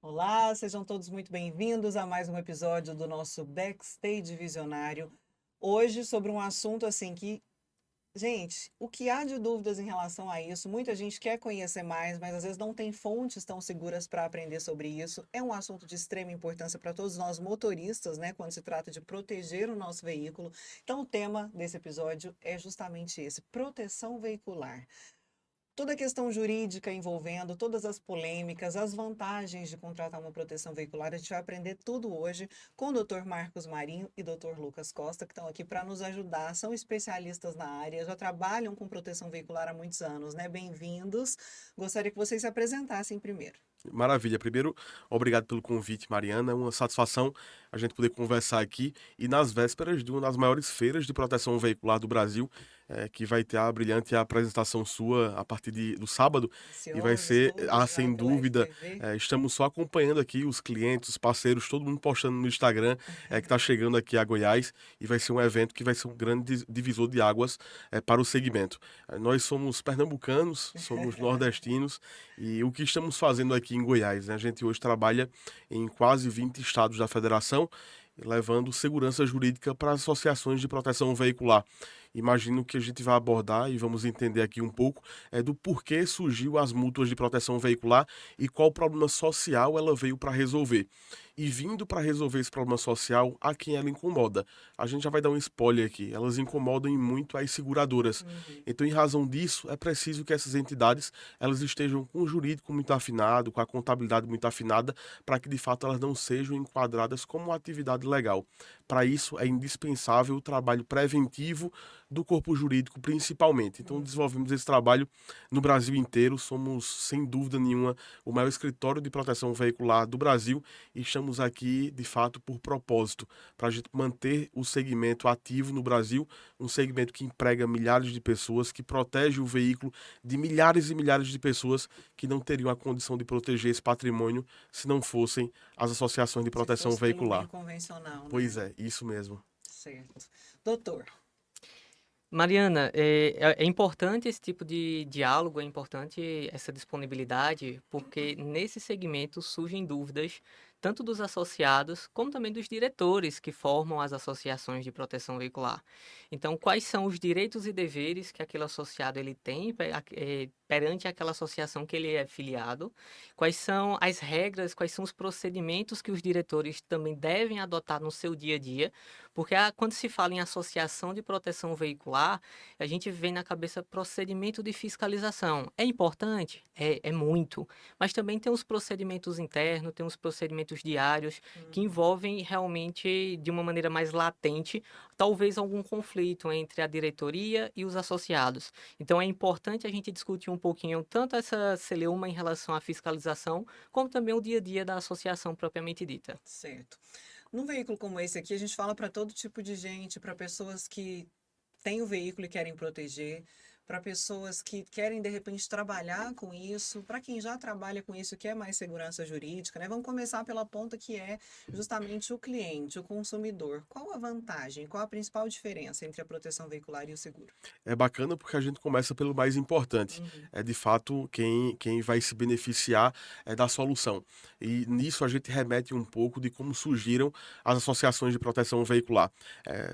Olá, sejam todos muito bem-vindos a mais um episódio do nosso Backstage Visionário. Hoje sobre um assunto assim que, gente, o que há de dúvidas em relação a isso? Muita gente quer conhecer mais, mas às vezes não tem fontes tão seguras para aprender sobre isso. É um assunto de extrema importância para todos nós motoristas, né, quando se trata de proteger o nosso veículo. Então, o tema desse episódio é justamente esse: proteção veicular. Toda a questão jurídica envolvendo, todas as polêmicas, as vantagens de contratar uma proteção veicular, a gente vai aprender tudo hoje com o Dr. Marcos Marinho e Dr. Lucas Costa, que estão aqui para nos ajudar, são especialistas na área, já trabalham com proteção veicular há muitos anos, né? Bem-vindos. Gostaria que vocês se apresentassem primeiro. Maravilha. Primeiro, obrigado pelo convite, Mariana. É uma satisfação a gente poder conversar aqui e nas vésperas de uma das maiores feiras de proteção veicular do Brasil, que vai ter a brilhante apresentação sua a partir do sábado. E vai Ansiosos ser, todos já sem pela dúvida, FPV. estamos só acompanhando aqui os clientes, os parceiros, todo mundo postando no Instagram, que está chegando aqui a Goiás. E vai ser um evento que vai ser um grande divisor de águas, para o segmento. Nós somos pernambucanos, somos nordestinos. E o que estamos fazendo aqui em Goiás, né? A gente hoje trabalha em quase 20 estados da federação, levando segurança jurídica para as associações de proteção veicular. Imagino que a gente vai abordar e vamos entender aqui um pouco do porquê surgiu as mútuas de proteção veicular e qual problema social ela veio para resolver. E vindo para resolver esse problema social, a quem ela incomoda. A gente já vai dar um spoiler aqui. Elas incomodam e muito as seguradoras. Uhum. Então, em razão disso, é preciso que essas entidades elas estejam com o jurídico muito afinado, com a contabilidade muito afinada, para que de fato elas não sejam enquadradas como uma atividade legal. Para isso é indispensável o trabalho preventivo do corpo jurídico, principalmente. Então, Uhum. desenvolvemos esse trabalho no Brasil inteiro. Somos, sem dúvida nenhuma, o maior escritório de proteção veicular do Brasil e estamos aqui, de fato, por propósito, para a gente manter o segmento ativo no Brasil, um segmento que emprega milhares de pessoas, que protege o veículo de milhares e milhares de pessoas que não teriam a condição de proteger esse patrimônio se não fossem as associações de Se proteção fosse pelo meio veicular. convencional, Pois né? é, isso mesmo. Certo. Doutor. Mariana, é importante esse tipo de diálogo, é importante essa disponibilidade, porque nesse segmento surgem dúvidas, tanto dos associados, como também dos diretores que formam as associações de proteção veicular. Então, quais são os direitos e deveres que aquele associado ele tem perante aquela associação que ele é filiado? Quais são as regras, quais são os procedimentos que os diretores também devem adotar no seu dia a dia? Porque quando se fala em associação de proteção veicular, a gente vem na cabeça procedimento de fiscalização. É importante? É muito. Mas também tem os procedimentos internos, tem os procedimentos diários, que Uhum. envolvem realmente, de uma maneira mais latente, talvez algum conflito entre a diretoria e os associados. Então é importante a gente discutir um pouquinho tanto essa celeuma em relação à fiscalização, como também o dia a dia da associação propriamente dita. Certo. Num veículo como esse aqui, a gente fala para todo tipo de gente, para pessoas que têm o veículo e querem proteger, para pessoas que querem de repente trabalhar com isso, para quem já trabalha com isso, quer mais segurança jurídica, né? Vamos começar pela ponta que é justamente o cliente, o consumidor. Qual a vantagem, qual a principal diferença entre a proteção veicular e o seguro? É bacana porque a gente começa pelo mais importante. Uhum. É de fato quem vai se beneficiar da solução. E nisso a gente remete um pouco de como surgiram as associações de proteção veicular.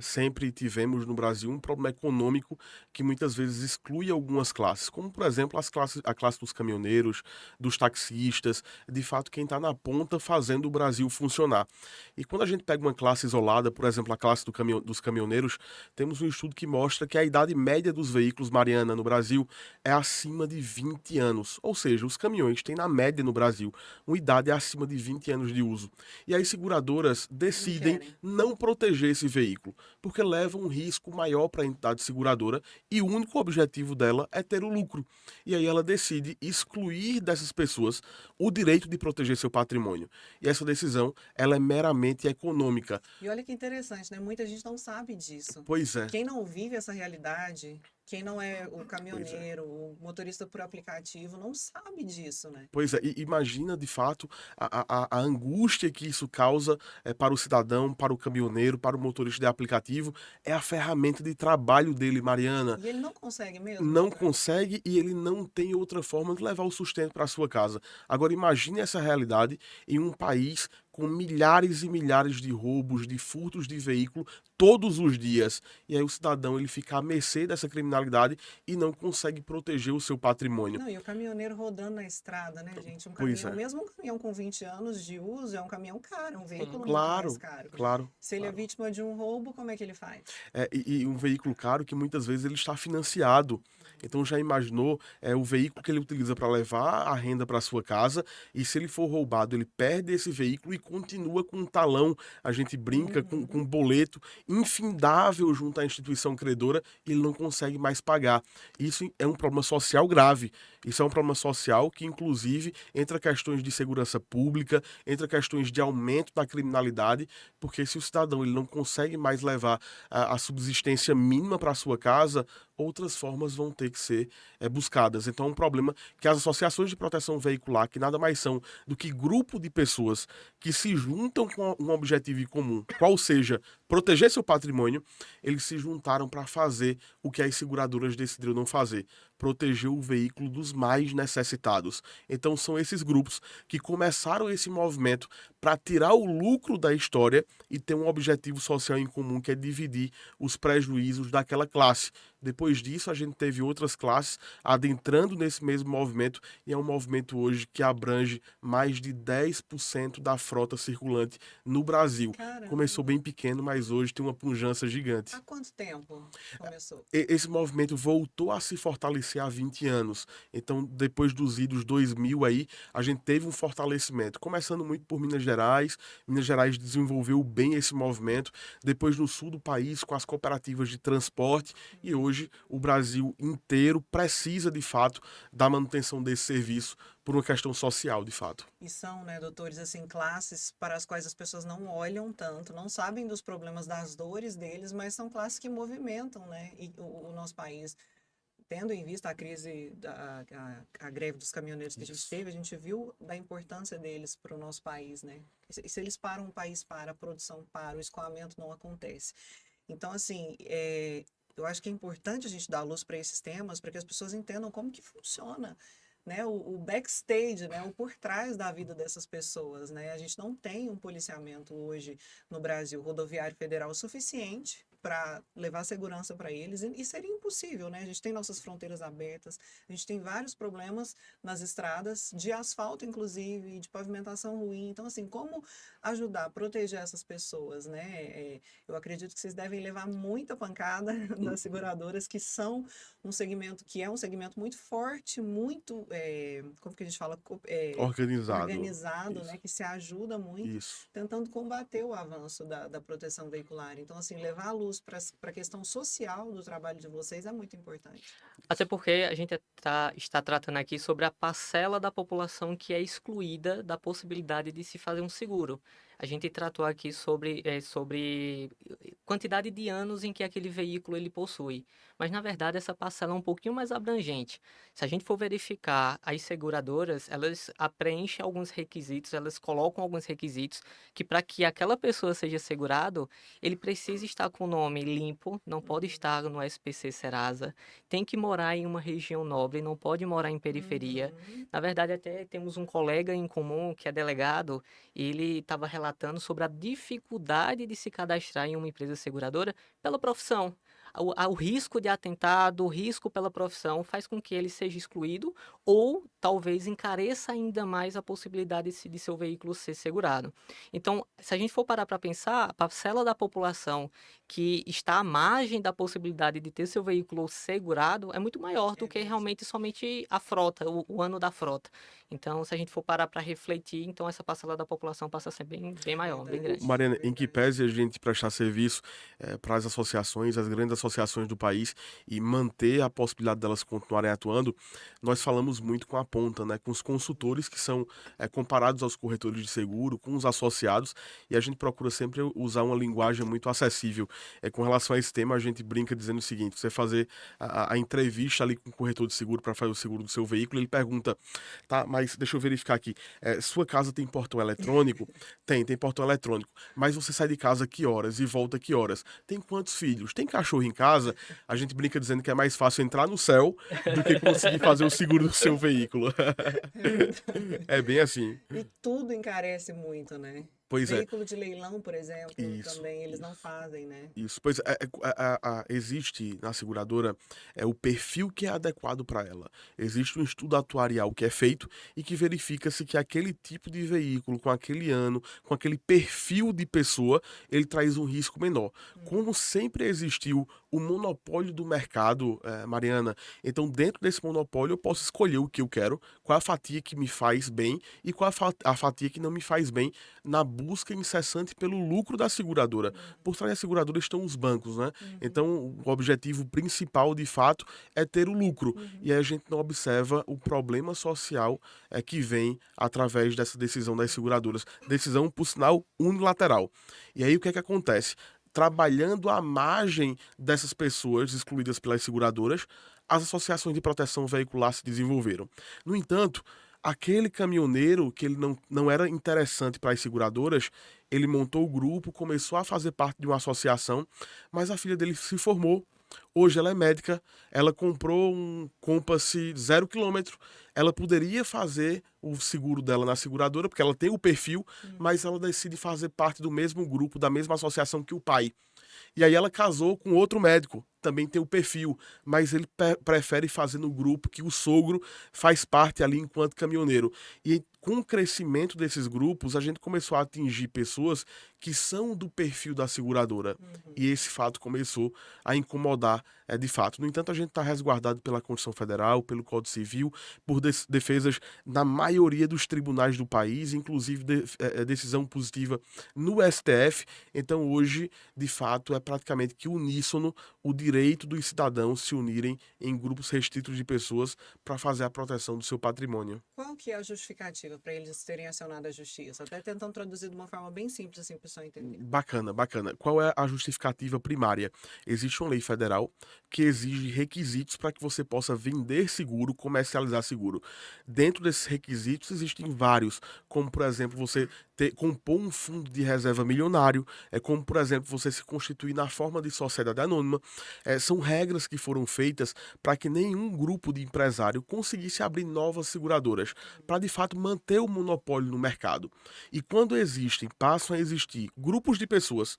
Sempre tivemos no Brasil um problema econômico que muitas vezes exclui algumas classes, como por exemplo a classe dos caminhoneiros, dos taxistas, de fato quem está na ponta fazendo o Brasil funcionar. E quando a gente pega uma classe isolada, por exemplo, a classe dos caminhoneiros, temos um estudo que mostra que a idade média dos veículos, Mariana, no Brasil é acima de 20 anos. Ou seja, os caminhões têm, na média no Brasil, uma idade acima de 20 anos de uso. E as seguradoras Não decidem querem. não proteger esse veículo, porque leva um risco maior para a entidade seguradora e o único objetivo dela é ter o lucro. E aí ela decide excluir dessas pessoas o direito de proteger seu patrimônio. E essa decisão, ela é meramente econômica. E olha que interessante, né? Muita gente não sabe disso. Pois é. Quem não vive essa realidade Quem não é o Pois é. caminhoneiro, o motorista por aplicativo, não sabe disso, né? Pois é, e imagina de fato a angústia que isso causa para o cidadão, para o caminhoneiro, para o motorista de aplicativo. É a ferramenta de trabalho dele, Mariana. E ele não consegue mesmo, Não doutor? consegue e ele não tem outra forma de levar o sustento para sua casa. Agora imagine essa realidade em um país com milhares e milhares de roubos, de furtos de veículo todos os dias. E aí o cidadão ele fica à mercê dessa criminalidade e não consegue proteger o seu patrimônio. Não, e o caminhoneiro rodando na estrada, né, gente? Um Pois caminhão, é. mesmo um caminhão com 20 anos de uso, é um caminhão caro, é um Sim. veículo muito mais Claro, caro. claro, Se ele é claro. vítima de um roubo, como é que ele faz? E um veículo caro que muitas vezes ele está financiado. Então já imaginou o veículo que ele utiliza para levar a renda para sua casa e se ele for roubado, ele perde esse veículo e continua com um talão, a gente brinca, com Uhum. um boleto infindável junto à instituição credora e ele não consegue mais pagar. Isso é um problema social grave. Isso é um problema social que, inclusive, entra questões de segurança pública, entra questões de aumento da criminalidade, porque se o cidadão ele não consegue mais levar a subsistência mínima para sua casa, outras formas vão ter que ser buscadas. Então é um problema que as associações de proteção veicular, que nada mais são do que grupo de pessoas que se juntam com um objetivo em comum, qual seja proteger seu patrimônio, eles se juntaram para fazer o que as seguradoras decidiram não fazer, proteger o veículo dos mais necessitados. Então são esses grupos que começaram esse movimento para tirar o lucro da história e ter um objetivo social em comum, que é dividir os prejuízos daquela classe. Depois disso, a gente teve outras classes adentrando nesse mesmo movimento, e é um movimento hoje que abrange mais de 10% da frota circulante no Brasil. Começou Caramba. bem pequeno, mas hoje tem uma pujança gigante. Há quanto tempo começou? Esse movimento voltou a se fortalecer há 20 anos. Então, depois dos idos 2000 aí, a gente teve um fortalecimento, começando muito por Minas Gerais. Minas Gerais desenvolveu bem esse movimento, depois no sul do país com as cooperativas de transporte, e hoje o Brasil inteiro precisa de fato da manutenção desse serviço por uma questão social, de fato. E são, né, doutores, assim, classes para as quais as pessoas não olham tanto, não sabem dos problemas, das dores deles, mas são classes que movimentam, né, o nosso país. Tendo em vista a crise, a greve dos caminhoneiros que a gente Isso. teve, a gente viu da importância deles para o nosso país, né? E se eles param, o país para, a produção para, o escoamento não acontece. Então, assim, eu acho que é importante a gente dar luz para esses temas, para que as pessoas entendam como que funciona, né? O backstage, né? O por trás da vida dessas pessoas, né? A gente não tem um policiamento hoje no Brasil rodoviário federal suficiente para levar segurança para eles, e seria impossível, né? A gente tem nossas fronteiras abertas, a gente tem vários problemas nas estradas, de asfalto, inclusive, de pavimentação ruim. Então, assim, como ajudar a proteger essas pessoas, né? Eu acredito que vocês devem levar muita pancada das seguradoras, que são um segmento que é um segmento muito forte, muito, como que a gente fala, Organizado. organizado, né? Isso. Que se ajuda muito, Isso. tentando combater o avanço da proteção veicular. Então, assim, levar a luz para a questão social do trabalho de vocês é muito importante. Até porque a gente está tratando aqui sobre a parcela da população que é excluída da possibilidade de se fazer um seguro. A gente tratou aqui sobre quantidade de anos em que aquele veículo ele possui. Mas, na verdade, essa parcela é um pouquinho mais abrangente. Se a gente for verificar, as seguradoras, elas preenchem alguns requisitos, elas colocam alguns requisitos que para que aquela pessoa seja segurado, ele precisa estar com o nome limpo, não pode estar no SPC Serasa, tem que morar em uma região nobre, não pode morar em periferia. Uhum. Na verdade, até temos um colega em comum que é delegado, e ele estava relatando sobre a dificuldade de se cadastrar em uma empresa seguradora pela profissão. O risco de atentado, o risco pela profissão faz com que ele seja excluído ou talvez encareça ainda mais a possibilidade de seu veículo ser segurado. Então, se a gente for parar para pensar, a parcela da população que está à margem da possibilidade de ter seu veículo segurado é muito maior do É que mesmo. realmente somente a frota, o ano da frota. Então, se a gente for parar para refletir, então essa parcela da população passa a ser bem maior, bem Verdade, grande. Mariana, em que verdade. pese a gente prestar serviço para as associações, as grandes associações do país e manter a possibilidade delas continuarem atuando, nós falamos muito com a ponta, né, com os consultores que são comparados aos corretores de seguro, com os associados, e a gente procura sempre usar uma linguagem muito acessível. Com relação a esse tema, a gente brinca dizendo o seguinte: você fazer a entrevista ali com o corretor de seguro para fazer o seguro do seu veículo, ele pergunta, tá, mas deixa eu verificar aqui, sua casa tem portão eletrônico? Tem portão eletrônico. Mas você sai de casa que horas e volta que horas? Tem quantos filhos? Tem cachorro em casa? A gente brinca dizendo que é mais fácil entrar no céu do que conseguir fazer o seguro do seu veículo. É bem assim. E tudo encarece muito, né? Pois é. Veículo de leilão, por exemplo, Isso. também eles não fazem, né? Isso, pois existe na seguradora o perfil que é adequado para ela. Existe um estudo atuarial que é feito e que verifica-se que aquele tipo de veículo, com aquele ano, com aquele perfil de pessoa, ele traz um risco menor. Como sempre existiu o monopólio do mercado, Mariana, então dentro desse monopólio eu posso escolher o que eu quero, qual a fatia que me faz bem e qual a fatia que não me faz bem na busca incessante pelo lucro da seguradora. Por trás da seguradora estão os bancos, né? Então, o objetivo principal, de fato, é ter o lucro. E aí a gente não observa o problema social que vem através dessa decisão das seguradoras. Decisão, por sinal, unilateral. E aí o que é que acontece? Trabalhando à margem dessas pessoas excluídas pelas seguradoras, as associações de proteção veicular se desenvolveram. No entanto, aquele caminhoneiro que ele não era interessante para as seguradoras, ele montou o grupo, começou a fazer parte de uma associação, mas a filha dele se formou. Hoje ela é médica, ela comprou um Compass 0 km, ela poderia fazer o seguro dela na seguradora, porque ela tem o perfil, mas ela decide fazer parte do mesmo grupo, da mesma associação que o pai. E aí ela casou com outro médico, também tem o perfil, mas ele prefere fazer no grupo que o sogro faz parte ali enquanto caminhoneiro. E com o crescimento desses grupos, a gente começou a atingir pessoas que são do perfil da seguradora. E esse fato começou a incomodar de fato. No entanto, a gente está resguardado pela Constituição Federal, pelo Código Civil, por defesas na maioria dos tribunais do país, inclusive decisão positiva no STF. Então, hoje, de fato, é praticamente que uníssono o direito dos cidadãos se unirem em grupos restritos de pessoas para fazer a proteção do seu patrimônio. Qual que é a justificativa para eles terem acionado a justiça? Até tentando traduzir de uma forma bem simples, assim, para o pessoal entender. Bacana, bacana. Qual é a justificativa primária? Existe uma lei federal que exige requisitos para que você possa vender seguro, comercializar seguro. Dentro desses requisitos existem vários, como por exemplo você compor um fundo de reserva milionário, como por exemplo você se constituir na forma de sociedade anônima. São regras que foram feitas para que nenhum grupo de empresário conseguisse abrir novas seguradoras, para de fato manter o monopólio no mercado. E quando passam a existir grupos de pessoas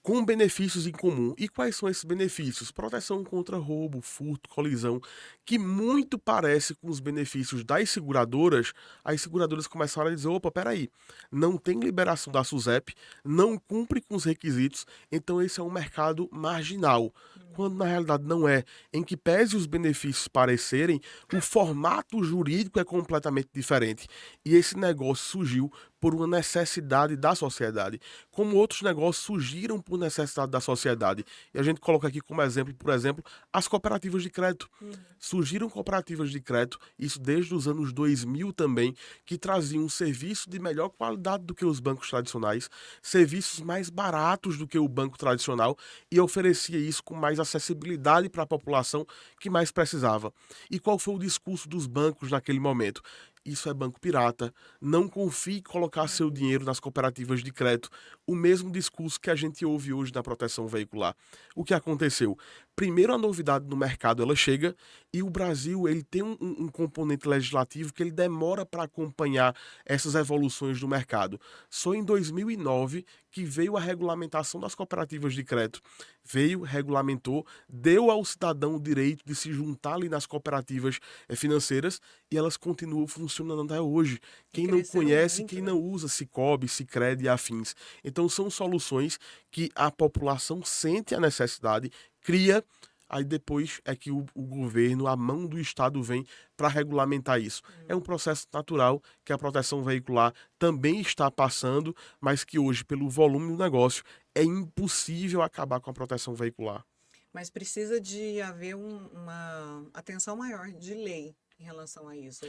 com benefícios em comum. E quais são esses benefícios? Proteção contra roubo, furto, colisão, que muito parece com os benefícios das seguradoras. As seguradoras começaram a dizer, opa, peraí, não tem liberação da SUSEP, não cumpre com os requisitos, então esse é um mercado marginal. Quando na realidade não é. Em que pese os benefícios parecerem, o formato jurídico é completamente diferente. E esse negócio surgiu por uma necessidade da sociedade, como outros negócios surgiram por necessidade da sociedade. E a gente coloca aqui como exemplo, por exemplo, as cooperativas de crédito. Surgiram cooperativas de crédito, isso desde os anos 2000 também, que traziam um serviço de melhor qualidade do que os bancos tradicionais, serviços mais baratos do que o banco tradicional e oferecia isso com mais acessibilidade para a população que mais precisava. E qual foi o discurso dos bancos naquele momento? Isso é banco pirata, não confie em colocar seu dinheiro nas cooperativas de crédito. O mesmo discurso que a gente ouve hoje na proteção veicular. O que aconteceu? Primeiro, a novidade no mercado ela chega e o Brasil ele tem um componente legislativo que ele demora para acompanhar essas evoluções do mercado. Só em 2009 que veio a regulamentação das cooperativas de crédito. Veio, regulamentou, deu ao cidadão o direito de se juntar ali nas cooperativas financeiras e elas continuam funcionando até hoje. Quem não conhece, quem não usa Sicoob, Sicredi e afins. Então são soluções que a população sente a necessidade, cria, aí depois é que o governo, a mão do Estado vem para regulamentar isso. É um processo natural que a proteção veicular também está passando, mas que hoje, pelo volume do negócio, é impossível acabar com a proteção veicular. Mas precisa de haver uma atenção maior de lei. em relação a isso?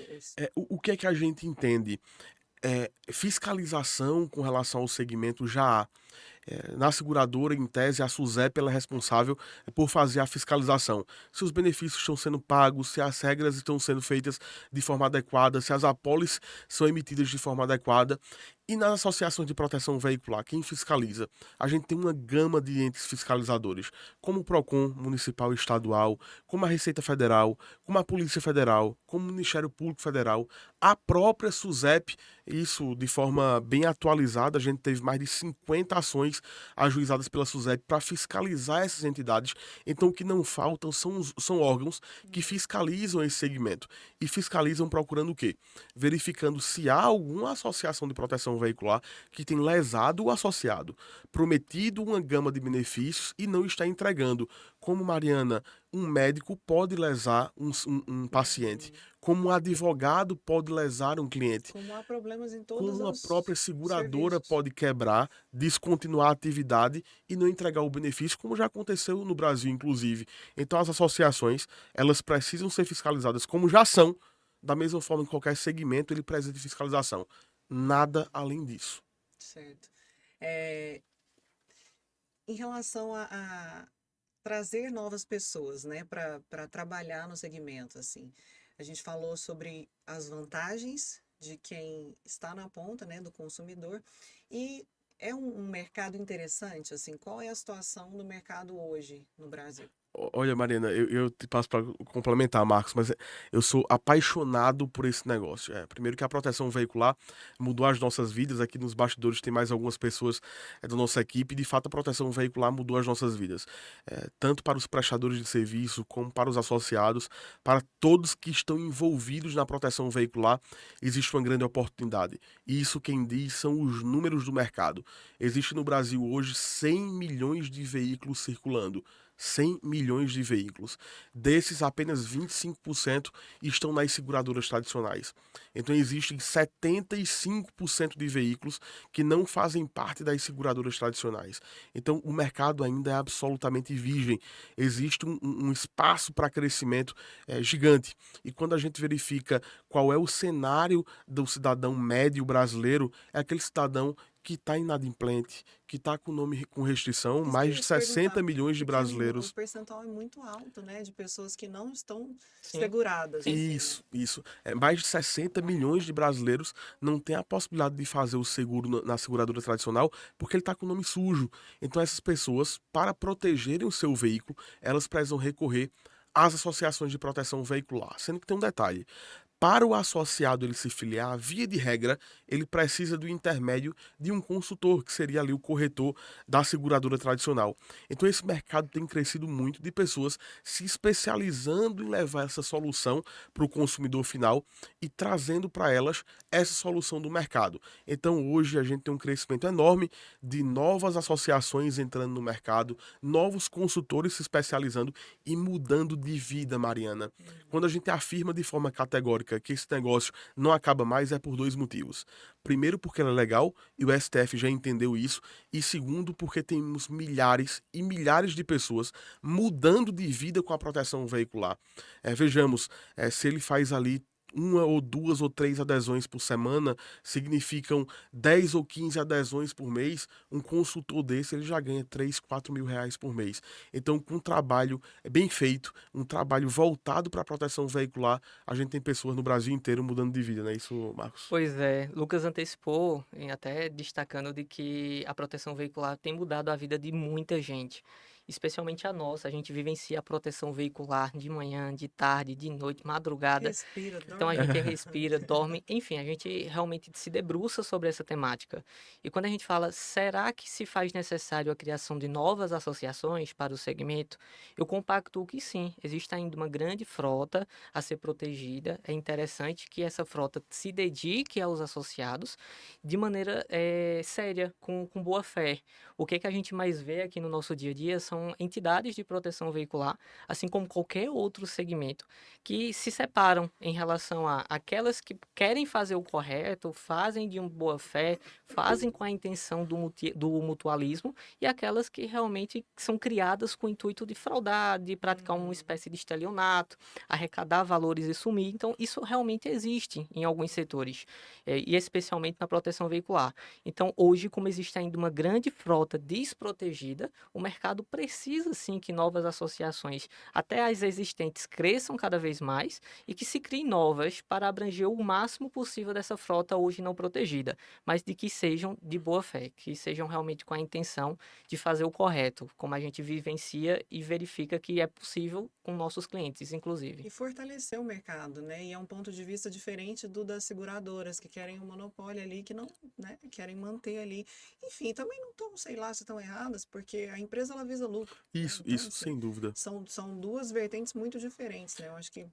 O que é que a gente entende? Fiscalização com relação ao segmento já há. Na seguradora, em tese, a SUSEP ela é responsável por fazer a fiscalização. Se os benefícios estão sendo pagos, se as regras estão sendo feitas de forma adequada, se as apólices são emitidas de forma adequada. E nas associações de proteção veicular, quem fiscaliza? A gente tem uma gama de entes fiscalizadores, como o PROCON municipal e estadual, como a Receita Federal, como a Polícia Federal, como o Ministério Público Federal, a própria SUSEP, isso de forma bem atualizada, a gente teve mais de 50 ações ajuizadas pela SUSEP para fiscalizar essas entidades. Então, o que não faltam são órgãos que fiscalizam esse segmento. E fiscalizam procurando o quê? Verificando se há alguma associação de proteção veicular que tem lesado o associado, prometido uma gama de benefícios e não está entregando. Como, Mariana, um médico pode lesar um paciente, como um advogado pode lesar um cliente, Como há problemas em todos como a os própria seguradora serviços. pode quebrar, descontinuar a atividade e não entregar o benefício, como já aconteceu no Brasil, inclusive. Então, as associações, elas precisam ser fiscalizadas como já são, da mesma forma que qualquer segmento ele precisa de fiscalização. Nada além disso. Certo. É, em relação a trazer novas pessoas, né, para trabalhar no segmento, assim, a gente falou sobre as vantagens de quem está na ponta, né, do consumidor, e é um mercado interessante, assim, qual é a situação do mercado hoje no Brasil? Olha, Mariana, eu te passo para complementar, Marcos, mas eu sou apaixonado por esse negócio. Primeiro que a proteção veicular mudou as nossas vidas. Aqui nos bastidores tem mais algumas pessoas da nossa equipe. De fato, a proteção veicular mudou as nossas vidas. Tanto para os prestadores de serviço, como para os associados, para todos que estão envolvidos na proteção veicular, existe uma grande oportunidade. E isso quem diz são os números do mercado. Existe no Brasil hoje 100 milhões de veículos circulando. 100 milhões de veículos. Desses, apenas 25% estão nas seguradoras tradicionais. Então, existem 75% de veículos que não fazem parte das seguradoras tradicionais. Então, o mercado ainda é absolutamente virgem. Existe um espaço para crescimento gigante. E quando a gente verifica qual é o cenário do cidadão médio brasileiro, é aquele cidadão que está inadimplente, que está com nome com restrição, Isso que eu mais ia de te perguntar, 60 milhões de porque o brasileiros. percentual é muito alto, né, de pessoas que não estão Sim, seguradas, sim. assim, né? Isso. Mais de 60 milhões de brasileiros não têm a possibilidade de fazer o seguro na seguradora tradicional porque ele está com o nome sujo. Então, essas pessoas, para protegerem o seu veículo, elas precisam recorrer às associações de proteção veicular. Sendo que tem um detalhe. Para o associado ele se filiar, via de regra, ele precisa do intermédio de um consultor, que seria ali o corretor da seguradora tradicional. Então esse mercado tem crescido muito de pessoas se especializando em levar essa solução para o consumidor final e trazendo para elas essa solução do mercado. Então hoje a gente tem um crescimento enorme de novas associações entrando no mercado, novos consultores se especializando e mudando de vida, Mariana. Quando a gente afirma de forma categórica que esse negócio não acaba mais, é por dois motivos. Primeiro, porque ela é legal e o STF já entendeu isso. E segundo, porque temos milhares e milhares de pessoas mudando de vida com a proteção veicular. Vejamos, se ele faz ali uma ou duas ou três adesões por semana, significam 10 ou 15 adesões por mês, um consultor desse ele já ganha 3, 4 mil reais por mês. Então, com um trabalho bem feito, um trabalho voltado para a proteção veicular, a gente tem pessoas no Brasil inteiro mudando de vida, não é isso, Marcos? Pois é, Lucas antecipou, até destacando de que a proteção veicular tem mudado a vida de muita gente, especialmente a nossa. A gente vivencia a proteção veicular de manhã, de tarde, de noite, madrugada. Respira, Então a dorme. gente respira, dorme, enfim, a gente realmente se debruça sobre essa temática. E quando a gente fala, será que se faz necessário a criação de novas associações para o segmento? Eu compactuo que sim, existe ainda uma grande frota a ser protegida. É interessante que essa frota se dedique aos associados de maneira séria, com boa fé. O que a gente mais vê aqui no nosso dia a dia são são entidades de proteção veicular, assim como qualquer outro segmento, que se separam em relação a aquelas que querem fazer o correto, fazem de uma boa fé, fazem com a intenção do mutualismo, e aquelas que realmente são criadas com o intuito de fraudar, de praticar uma espécie de estelionato, arrecadar valores e sumir. Então, isso realmente existe em alguns setores, e especialmente na proteção veicular. Então, hoje, como existe ainda uma grande frota desprotegida, o mercado precisa sim que novas associações, até as existentes, cresçam cada vez mais e que se criem novas para abranger o máximo possível dessa frota hoje não protegida, mas de que sejam de boa fé, que sejam realmente com a intenção de fazer o correto, como a gente vivencia e verifica que é possível com nossos clientes, inclusive. E fortalecer o mercado, né? E é um ponto de vista diferente do das seguradoras, que querem um monopólio ali, que não, né, querem manter ali. Enfim, também não estão, sei lá, se estão erradas, porque a empresa ela visa lucro, né? Isso, Então, isso, assim, sem dúvida. são duas vertentes muito diferentes, né? Eu acho que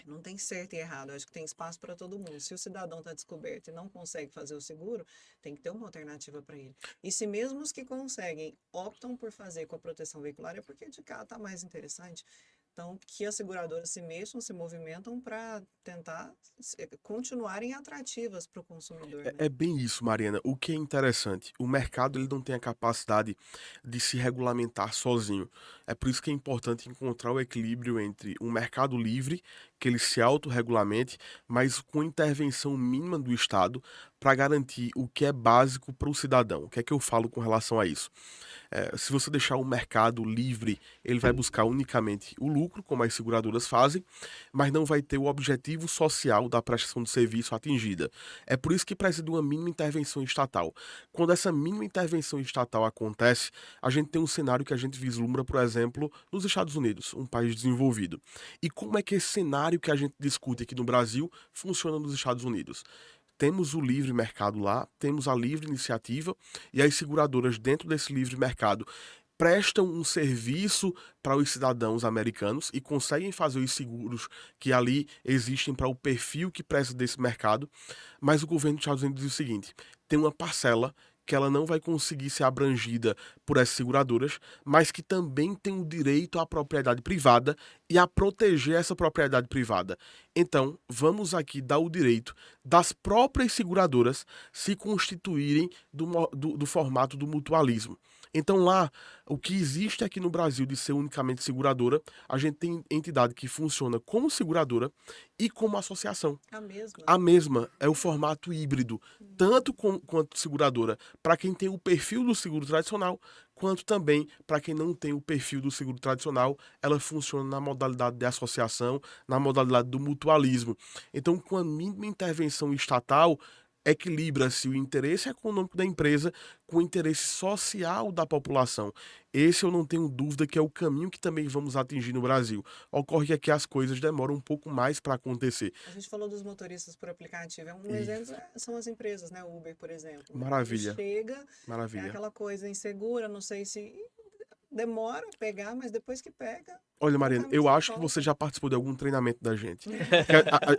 não tem certo e errado, eu acho que tem espaço para todo mundo. Se o cidadão está descoberto e não consegue fazer o seguro, tem que ter uma alternativa para ele. E se mesmo os que conseguem optam por fazer com a proteção veicular, é porque de cá está mais interessante. Então, que as seguradoras se mexam, se movimentam para tentar continuarem atrativas para o consumidor, né? É bem isso, Mariana. O que é interessante, o mercado ele não tem a capacidade de se regulamentar sozinho. É por isso que é importante encontrar o equilíbrio entre um mercado livre, que ele se autorregulamente, mas com intervenção mínima do Estado para garantir o que é básico para o cidadão. O que é que eu falo com relação a isso? Se você deixar o mercado livre, ele vai buscar unicamente o lucro, como as seguradoras fazem, mas não vai ter o objetivo social da prestação de serviço atingida. É por isso que precisa de uma mínima intervenção estatal. Quando essa mínima intervenção estatal acontece, a gente tem um cenário que a gente vislumbra, por exemplo, nos Estados Unidos, um país desenvolvido. E como é que esse cenário que a gente discute aqui no Brasil funciona nos Estados Unidos? Temos o livre mercado lá, temos a livre iniciativa e as seguradoras dentro desse livre mercado prestam um serviço para os cidadãos americanos e conseguem fazer os seguros que ali existem para o perfil que presta desse mercado, mas o governo dos Estados Unidos diz o seguinte: tem uma parcela que ela não vai conseguir ser abrangida por essas seguradoras, mas que também tem o direito à propriedade privada e a proteger essa propriedade privada. Então, vamos aqui dar o direito das próprias seguradoras se constituírem do formato do mutualismo. Então lá, o que existe aqui no Brasil de ser unicamente seguradora, a gente tem entidade que funciona como seguradora e como associação. A mesma. A mesma é o formato híbrido, tanto quanto seguradora, para quem tem o perfil do seguro tradicional, quanto também para quem não tem o perfil do seguro tradicional, ela funciona na modalidade de associação, na modalidade do mutualismo. Então, com a mínima intervenção estatal, equilibra-se o interesse econômico da empresa com o interesse social da população. Esse eu não tenho dúvida que é o caminho que também vamos atingir no Brasil. Ocorre que aqui as coisas demoram um pouco mais para acontecer. A gente falou dos motoristas por aplicativo. Um Isso. exemplo são as empresas, né? O Uber, por exemplo. Maravilha. Ele chega, é Maravilha. aquela coisa insegura, não sei se demora a pegar, mas depois que pega, Olha, Mariana, totalmente eu de acho que volta. você já participou de algum treinamento da gente. Porque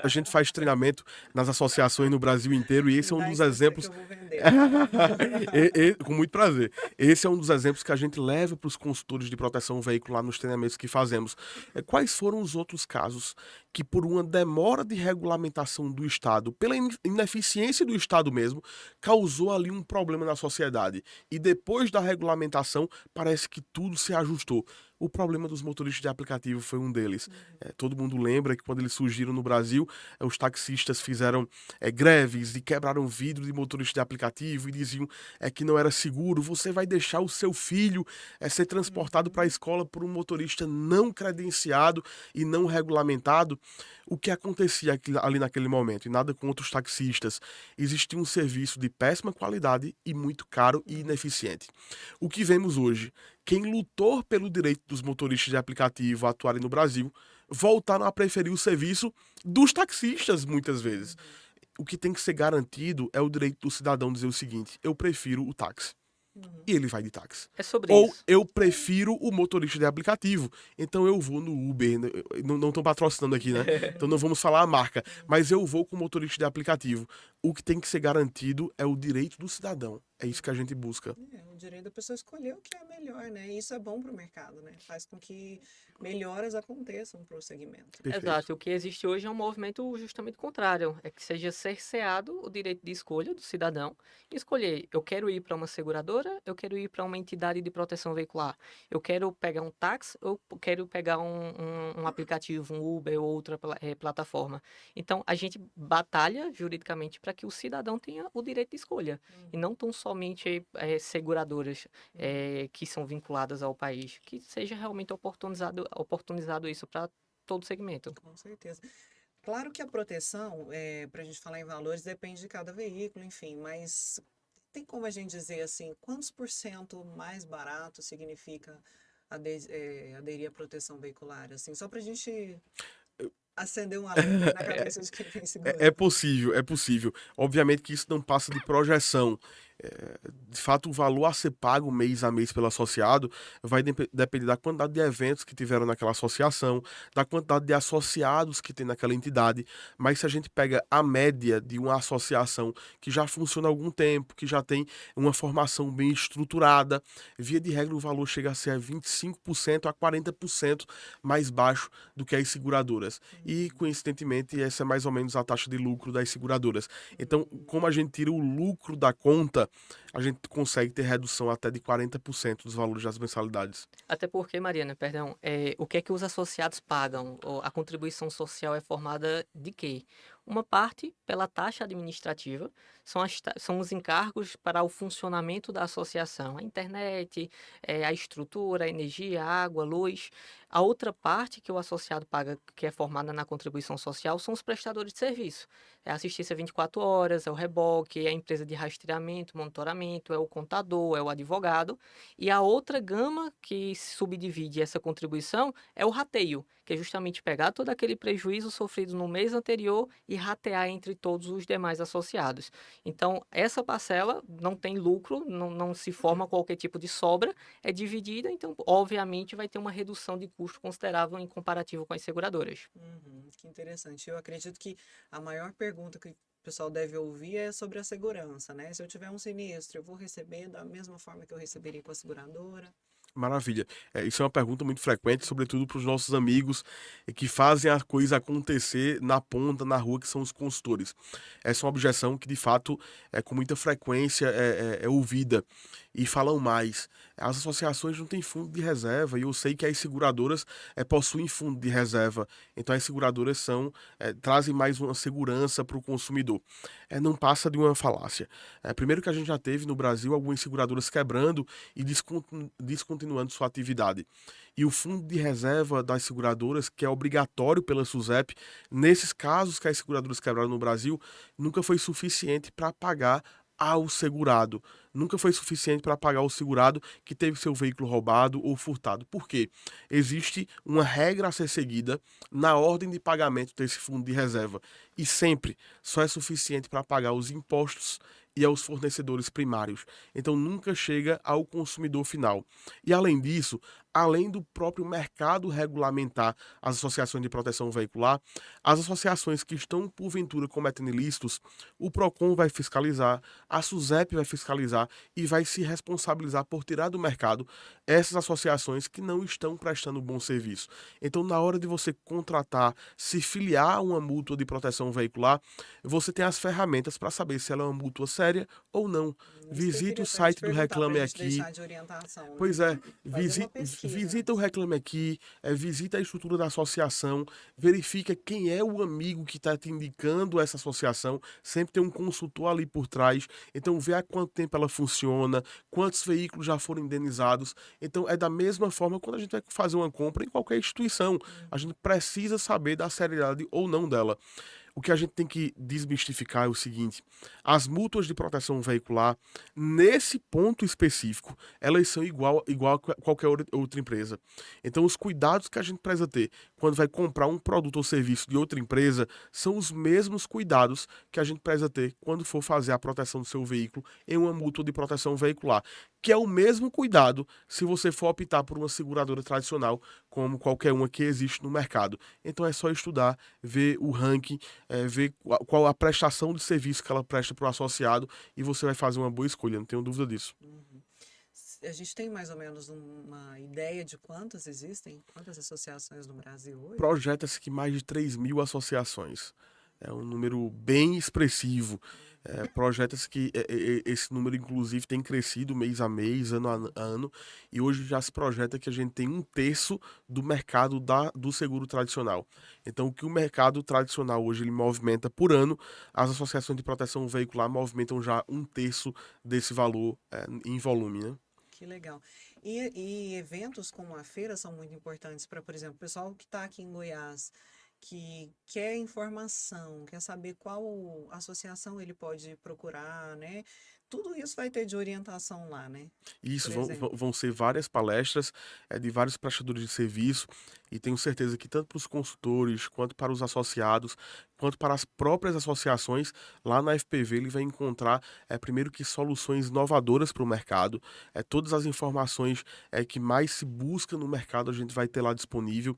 a gente faz treinamento nas associações no Brasil inteiro e esse é um Dá dos esse exemplos. que eu vou vender. Com muito prazer. Esse é um dos exemplos que a gente leva para os consultores de proteção veicular nos treinamentos que fazemos. Quais foram os outros casos que, por uma demora de regulamentação do Estado, pela ineficiência do Estado mesmo, causou ali um problema na sociedade? E depois da regulamentação, parece que tudo se ajustou. O problema dos motoristas de aplicativo foi um deles. Todo mundo lembra que quando eles surgiram no Brasil, os taxistas fizeram greves e quebraram vidro de motorista de aplicativo e diziam que não era seguro. Você vai deixar o seu filho ser transportado para a escola por um motorista não credenciado e não regulamentado. O que acontecia ali naquele momento? E nada contra os taxistas. Existia um serviço de péssima qualidade e muito caro e ineficiente. O que vemos hoje? Quem lutou pelo direito dos motoristas de aplicativo a atuarem no Brasil voltaram a preferir o serviço dos taxistas, muitas vezes. O que tem que ser garantido é o direito do cidadão dizer o seguinte: eu prefiro o táxi. E ele vai de táxi. É sobre Ou isso. eu prefiro o motorista de aplicativo. Então eu vou no Uber. Não estão patrocinando aqui, né? Então não vamos falar a marca. Mas eu vou com o motorista de aplicativo. O que tem que ser garantido é o direito do cidadão. É isso que a gente busca. O direito da pessoa escolher o que é melhor, né? E isso é bom para o mercado, né? Faz com que melhoras aconteçam para o segmento. Perfeito. Exato. O que existe hoje é um movimento justamente contrário. É que seja cerceado o direito de escolha do cidadão e escolher, eu quero ir para uma seguradora, eu quero ir para uma entidade de proteção veicular, eu quero pegar um táxi, eu quero pegar um aplicativo, um Uber ou outra plataforma. Então, a gente batalha juridicamente para que o cidadão tenha o direito de escolha. E não tão somente seguradoras que são vinculadas ao país. Que seja realmente oportunizado isso para todo segmento. Com certeza. Claro que a proteção, para a gente falar em valores, depende de cada veículo, enfim, mas tem como a gente dizer assim, quantos por cento mais barato significa aderir à proteção veicular? Assim, só para a gente acender um alerta na cabeça de quem tem seguro. É possível, é possível. Obviamente que isso não passa de projeção. De fato, o valor a ser pago mês a mês pelo associado vai depender da quantidade de eventos que tiveram naquela associação, da quantidade de associados que tem naquela entidade. Mas se a gente pega a média de uma associação que já funciona há algum tempo, que já tem uma formação bem estruturada, via de regra o valor chega a ser 25% a 40% mais baixo do que as seguradoras. E, coincidentemente, essa é mais ou menos a taxa de lucro das seguradoras. Então, como a gente tira o lucro da conta, a gente consegue ter redução até de 40% dos valores das mensalidades. Até porque, Mariana, perdão, o que é que os associados pagam? A contribuição social é formada de quê? Uma parte pela taxa administrativa, são os encargos para o funcionamento da associação, a internet, a estrutura, a energia, a água, a luz. A outra parte que o associado paga, que é formada na contribuição social, são os prestadores de serviço. É a assistência 24 horas, é o reboque, é a empresa de rastreamento, monitoramento, é o contador, é o advogado. E a outra gama que subdivide essa contribuição é o rateio, que é justamente pegar todo aquele prejuízo sofrido no mês anterior e ratear entre todos os demais associados. Então, essa parcela não tem lucro, não se forma qualquer tipo de sobra, é dividida, então, obviamente, vai ter uma redução de custo considerável em comparativo com as seguradoras. Que interessante. Eu acredito que a maior pergunta que o pessoal deve ouvir é sobre a segurança, né? Se eu tiver um sinistro, eu vou receber da mesma forma que eu receberia com a seguradora? Maravilha. Isso é uma pergunta muito frequente, sobretudo para os nossos amigos que fazem a coisa acontecer na ponta, na rua, que são os consultores. Essa é uma objeção que, de fato, com muita frequência é ouvida. E falam mais. As associações não têm fundo de reserva, e eu sei que as seguradoras possuem fundo de reserva. Então, as seguradoras trazem mais uma segurança para o consumidor. Não passa de uma falácia. Primeiro que a gente já teve no Brasil algumas seguradoras quebrando e descontinuando sua atividade. E o fundo de reserva das seguradoras, que é obrigatório pela SUSEP, nesses casos que as seguradoras quebraram no Brasil, nunca foi suficiente para pagar ao segurado. Nunca foi suficiente para pagar o segurado que teve seu veículo roubado ou furtado. Por quê? Existe uma regra a ser seguida na ordem de pagamento desse fundo de reserva. E sempre só é suficiente para pagar os impostos e aos fornecedores primários. Então nunca chega ao consumidor final. E além disso, além do próprio mercado regulamentar as associações de proteção veicular, as associações que estão porventura cometendo ilícitos, o Procon vai fiscalizar, a SUSEP vai fiscalizar e vai se responsabilizar por tirar do mercado essas associações que não estão prestando bom serviço. Então, na hora de você contratar, se filiar a uma mútua de proteção veicular, você tem as ferramentas para saber se ela é uma mútua séria ou não. Isso que eu Visite queria o até te site do perguntar, pra Reclame gente Aqui. deixar de orientação, né? Pois é, Fazer uma pesquisa visita o antes. Reclame Aqui, visita a estrutura da associação, verifica quem é o amigo que está te indicando essa associação, sempre tem um consultor ali por trás, então vê há quanto tempo ela funciona, quantos veículos já foram indenizados. Então é da mesma forma quando a gente vai fazer uma compra em qualquer instituição, a gente precisa saber da seriedade ou não dela. O que a gente tem que desmistificar é o seguinte: as mútuas de proteção veicular, nesse ponto específico, elas são igual a qualquer outra empresa. Então, os cuidados que a gente precisa ter quando vai comprar um produto ou serviço de outra empresa são os mesmos cuidados que a gente precisa ter quando for fazer a proteção do seu veículo em uma mútua de proteção veicular, que é o mesmo cuidado se você for optar por uma seguradora tradicional, como qualquer uma que existe no mercado. Então, é só estudar, ver o ranking, ver qual a prestação de serviço que ela presta para o associado e você vai fazer uma boa escolha, não tenho dúvida disso. a gente tem mais ou menos uma ideia de quantas existem? Quantas associações no Brasil hoje? Projeta-se que mais de 3.000 associações. É um número bem expressivo. Projeta-se que esse número, inclusive, tem crescido mês a mês, a ano, e hoje já se projeta que a gente tem 1/3 do mercado do seguro tradicional. Então, o que o mercado tradicional hoje ele movimenta por ano, as associações de proteção veicular movimentam já 1/3 desse valor em volume, né? Que legal. E eventos como a feira são muito importantes para, por exemplo, o pessoal que está aqui em Goiás, que quer informação, quer saber qual associação ele pode procurar, né? Tudo isso vai ter de orientação lá, né? Isso Por vão, exemplo. vão ser várias palestras de vários prestadores de serviço, e tenho certeza que tanto para os consultores, quanto para os associados, quanto para as próprias associações, lá na FPV ele vai encontrar, primeiro que soluções inovadoras para o mercado, todas as informações que mais se busca no mercado a gente vai ter lá disponível,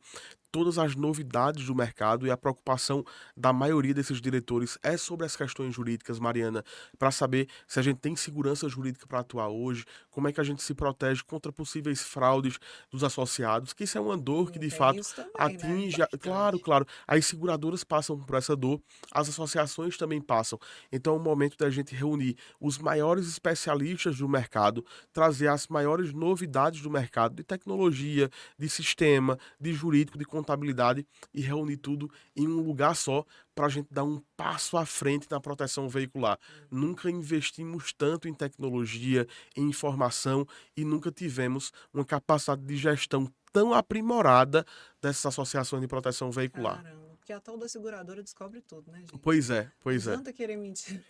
todas as novidades do mercado, e a preocupação da maioria desses diretores é sobre as questões jurídicas, Mariana, para saber se a gente tem segurança jurídica para atuar hoje, como é que a gente se protege contra possíveis fraudes dos associados, que isso é uma dor que de Tem fato isso também, né? atinge, claro, Bastante. claro, as seguradoras passam por essa dor, as associações também passam. Então é o momento da gente reunir os maiores especialistas do mercado, trazer as maiores novidades do mercado de tecnologia, de sistema, de jurídico, de contabilidade, e reunir tudo em um lugar só para a gente dar um passo à frente na proteção veicular. Nunca investimos tanto em tecnologia, em informação, e nunca tivemos uma capacidade de gestão tão aprimorada dessas associações de proteção veicular. Caramba, porque a tal da seguradora descobre tudo, né, gente? Pois é, Não pois é. adianta querer mentir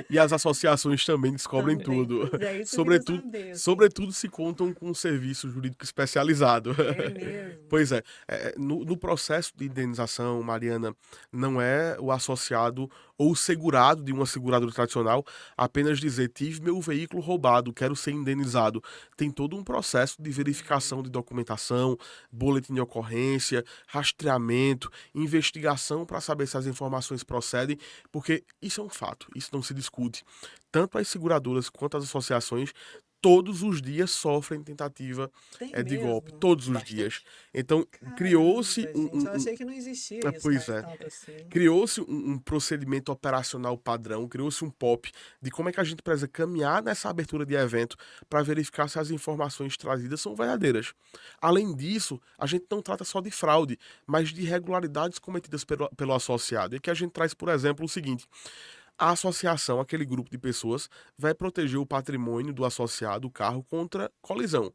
E as associações também descobrem também. tudo. Pois é, isso que eu queria Sobretudo, saber, assim. sobretudo se contam com um serviço jurídico especializado. É mesmo. Pois é, no processo de indenização, Mariana, não é o associado ou o segurado de uma seguradora tradicional apenas dizer: tive meu veículo roubado, quero ser indenizado. Tem todo um processo de verificação de documentação, boletim de ocorrência, rastreamento, investigação para saber se as informações procedem, porque isso é um fato, isso não se discute. Tanto as seguradoras quanto as associações todos os dias sofrem tentativa Tem de golpe, mesmo? todos os dias. Bastante. Então, criou-se Caramba, gente. Eu achei que não existia isso pois mais é, tanto assim. criou-se um procedimento operacional padrão, criou-se um POP de como é que a gente precisa caminhar nessa abertura de evento para verificar se as informações trazidas são verdadeiras. Além disso, a gente não trata só de fraude, mas de irregularidades cometidas pelo associado. E aqui a gente traz, por exemplo, o seguinte: a associação, aquele grupo de pessoas, vai proteger o patrimônio do associado, o carro, contra colisão.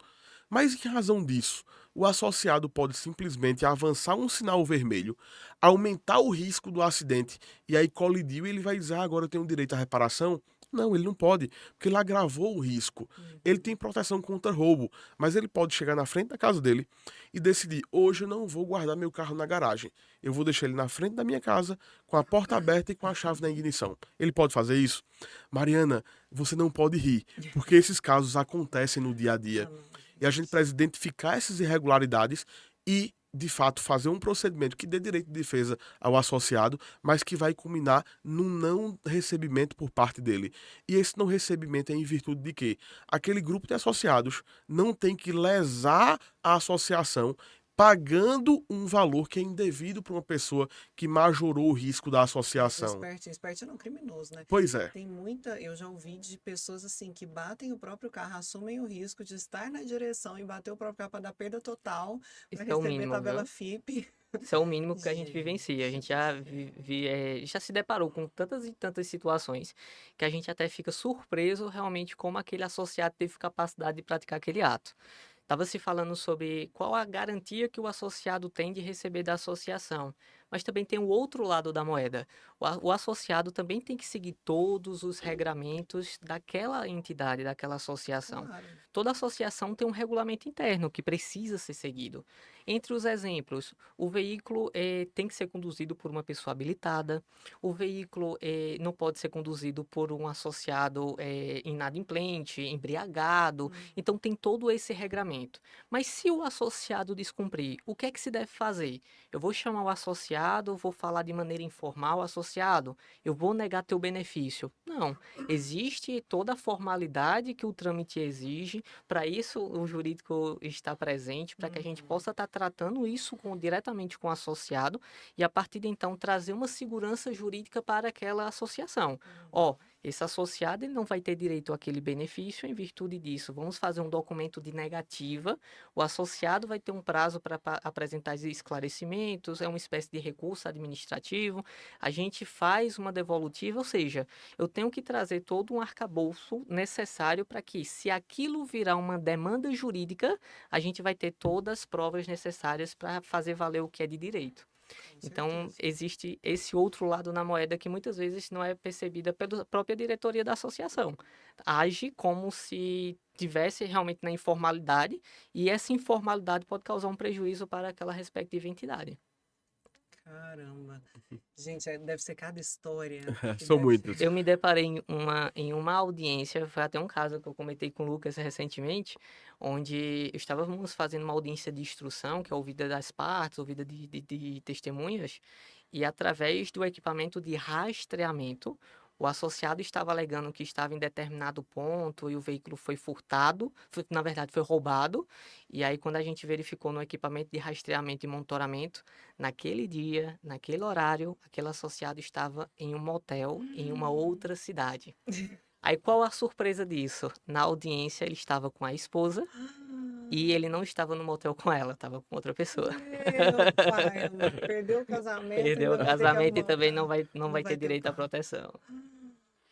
Mas em razão disso, o associado pode simplesmente avançar um sinal vermelho, aumentar o risco do acidente, e aí colidiu, e ele vai dizer: agora eu tenho direito à reparação? Não, ele não pode, porque ele agravou o risco. Ele Uhum. tem proteção contra roubo, mas ele pode chegar na frente da casa dele e decidir: hoje eu não vou guardar meu carro na garagem. Eu vou deixar ele na frente da minha casa, com a porta aberta e com a chave na ignição. Ele pode fazer isso? Mariana, você não pode rir, porque esses casos acontecem no dia a dia. Ah, não, E a gente gente. precisa identificar essas irregularidades e, de fato, fazer um procedimento que dê direito de defesa ao associado, mas que vai culminar num não recebimento por parte dele. E esse não recebimento é em virtude de quê? Aquele grupo de associados não tem que lesar a associação pagando um valor que é indevido para uma pessoa que majorou o risco da Mas associação. espertinho, espertinho não, criminoso, né? Pois é. Tem muita, eu já ouvi de pessoas assim que batem o próprio carro, assumem o risco de estar na direção e bater o próprio carro para dar perda total, para Isso é o receber mínimo, tabela viu? FIP. Isso é o mínimo que a gente vivencia. A Gente, gente já, já se deparou com tantas e tantas situações que a gente até fica surpreso realmente como aquele associado teve capacidade de praticar aquele ato. Estava se falando sobre qual a garantia que o associado tem de receber da associação, mas também tem o outro lado da moeda. O associado também tem que seguir todos os regramentos daquela entidade, daquela associação. claro. Toda associação tem um regulamento interno que precisa ser seguido. Entre os exemplos, o veículo tem que ser conduzido por uma pessoa habilitada, o veículo não pode ser conduzido por um associado inadimplente, embriagado. Então tem todo esse regramento. Mas se o associado descumprir, o que é que se deve fazer? Eu vou chamar o associado associado, vou falar de maneira informal, associado, eu vou negar teu benefício. Não, existe toda a formalidade que o trâmite exige, para isso o jurídico está presente, para que a gente possa estar tratando isso diretamente com o associado e a partir de então trazer uma segurança jurídica para aquela associação. Ó, esse associado ele não vai ter direito àquele benefício em virtude disso. Vamos fazer um documento de negativa. O associado vai ter um prazo para apresentar esclarecimentos, é uma espécie de recurso administrativo. A gente faz uma devolutiva, ou seja, eu tenho que trazer todo um arcabouço necessário para que, se aquilo virar uma demanda jurídica, a gente vai ter todas as provas necessárias para fazer valer o que é de direito. Com Então, certeza. existe esse outro lado na moeda que muitas vezes não é percebida pela própria diretoria da associação. Age como se tivesse realmente na informalidade, e essa informalidade pode causar um prejuízo para aquela respectiva entidade. Caramba. Gente, deve ser cada história. que São deve- muitas. Eu me deparei em uma audiência, foi até um caso que eu comentei com o Lucas recentemente, onde estávamos fazendo uma audiência de instrução, que é ouvida das partes, ouvida de testemunhas, e através do equipamento de rastreamento, o associado estava alegando que estava em determinado ponto e o veículo foi furtado, na verdade foi roubado, e aí quando a gente verificou no equipamento de rastreamento e monitoramento, naquele dia, naquele horário, aquele associado estava em um motel em uma outra cidade. Aí qual a surpresa disso? Na audiência ele estava com a esposa e ele não estava no motel com ela, estava com outra pessoa. Meu pai, amado. Perdeu o casamento, Perdeu ainda o vai ter que casamento e arrumar também outro. não vai ter ter direito à pai. proteção.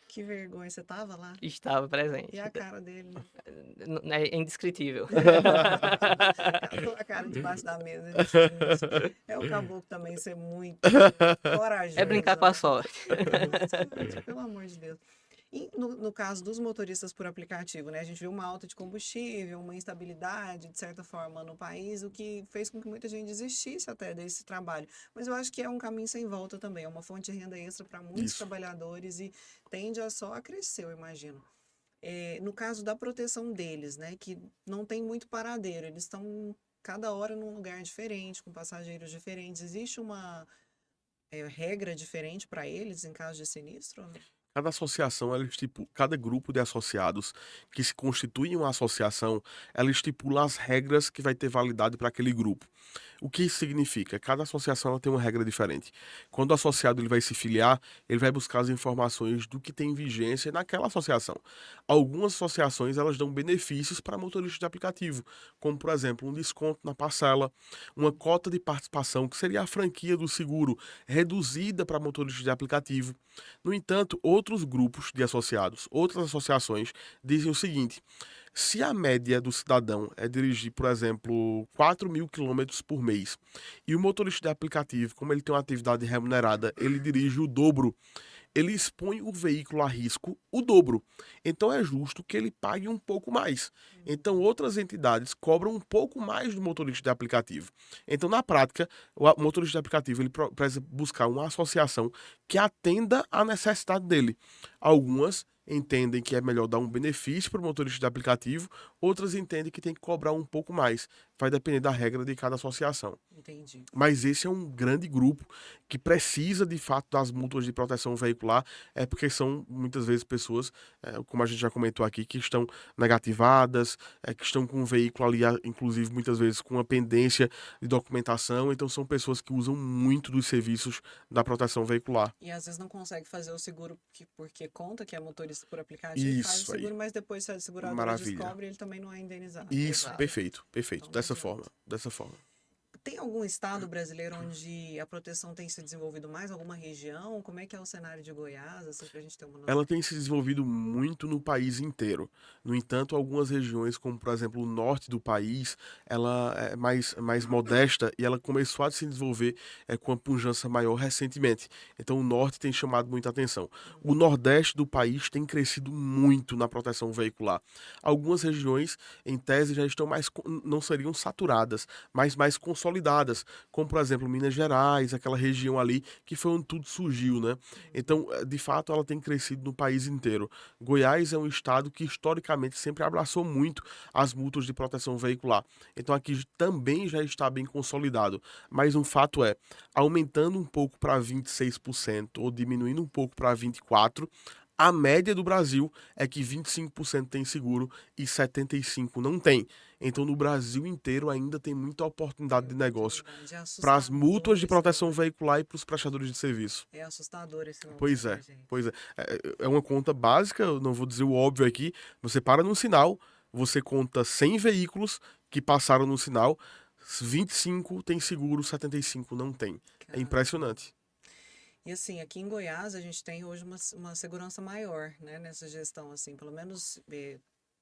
Que vergonha, você tava lá? Estava presente. E a cara dele, né? É indescritível. A cara debaixo da mesa. Ele disse, "Gente, é o caboclo também ser muito corajoso. É brincar com a né? sorte. Gente, pelo amor de Deus. E no caso dos motoristas por aplicativo, né? A gente viu uma alta de combustível, uma instabilidade, de certa forma, no país, o que fez com que muita gente desistisse até desse trabalho. Mas eu acho que é um caminho sem volta também, é uma fonte de renda extra para muitos Isso. trabalhadores e tende a só a crescer, eu imagino. No caso da proteção deles, né? Que não tem muito paradeiro, eles estão cada hora num lugar diferente, com passageiros diferentes. Existe uma regra diferente para eles em caso de sinistro? Ou não? Cada associação, cada grupo de associados que se constitui em uma associação, ela estipula as regras que vai ter validade para aquele grupo. O que isso significa? Cada associação ela tem uma regra diferente. Quando o associado ele vai se filiar, ele vai buscar as informações do que tem vigência naquela associação. Algumas associações elas dão benefícios para motoristas de aplicativo, como por exemplo um desconto na parcela, uma cota de participação, que seria a franquia do seguro, reduzida para motoristas de aplicativo. No entanto, outros grupos de associados, outras associações, dizem o seguinte: se a média do cidadão é dirigir, por exemplo, 4.000 quilômetros por mês, e o motorista de aplicativo, como ele tem uma atividade remunerada, ele dirige o dobro, ele expõe o veículo a risco o dobro. Então é justo que ele pague um pouco mais. Então outras entidades cobram um pouco mais do motorista de aplicativo. Então na prática, o motorista de aplicativo ele precisa buscar uma associação que atenda à necessidade dele. Algumas entendem que é melhor dar um benefício para o motorista de aplicativo, outras entendem que tem que cobrar um pouco mais. Vai depender da regra de cada associação. Entendi. Mas esse é um grande grupo que precisa, de fato, das mútuas de proteção veicular, porque são, muitas vezes, pessoas, como a gente já comentou aqui, que estão negativadas, que estão com o veículo ali, inclusive, muitas vezes, com uma pendência de documentação. Então, são pessoas que usam muito dos serviços da proteção veicular. E às vezes não consegue fazer o seguro porque conta que é motorista por aplicativo, faz o Isso aí. seguro, mas depois se a seguradora Maravilha. descobre, ele também não é indenizado. Isso, Exato. perfeito, perfeito. Então, Dessa não forma, dessa forma. Tem algum estado brasileiro onde a proteção tem se desenvolvido mais? Alguma região? Como é que é o cenário de Goiás? Assim, pra gente ter uma noção. Ela tem se desenvolvido muito no país inteiro. No entanto, algumas regiões, como por exemplo o norte do país, ela é mais modesta e ela começou a se desenvolver com uma pujança maior recentemente. Então o norte tem chamado muita atenção. O nordeste do país tem crescido muito na proteção veicular. Algumas regiões, em tese, já estão não seriam saturadas, mas mais consolidadas consolidadas, como, por exemplo, Minas Gerais, aquela região ali, que foi onde tudo surgiu, né? Então, de fato, ela tem crescido no país inteiro. Goiás é um estado que, historicamente, sempre abraçou muito as multas de proteção veicular. Então, aqui também já está bem consolidado. Mas um fato é, aumentando um pouco para 26% ou diminuindo um pouco para 24%, a média do Brasil é que 25% tem seguro e 75% não tem. Então, no Brasil inteiro ainda tem muita oportunidade de negócio Oportunidade. É para as mútuas assustador de esse proteção número. veicular e para os prestadores de serviço. É assustador esse número, Pois né, é, gente? pois é. É uma conta básica, eu não vou dizer o óbvio aqui. Você para num sinal, você conta 100 veículos que passaram no sinal, 25 tem seguro, 75 não tem. É Caramba. impressionante. E assim, aqui em Goiás a gente tem hoje uma segurança maior, né, nessa gestão, assim, pelo menos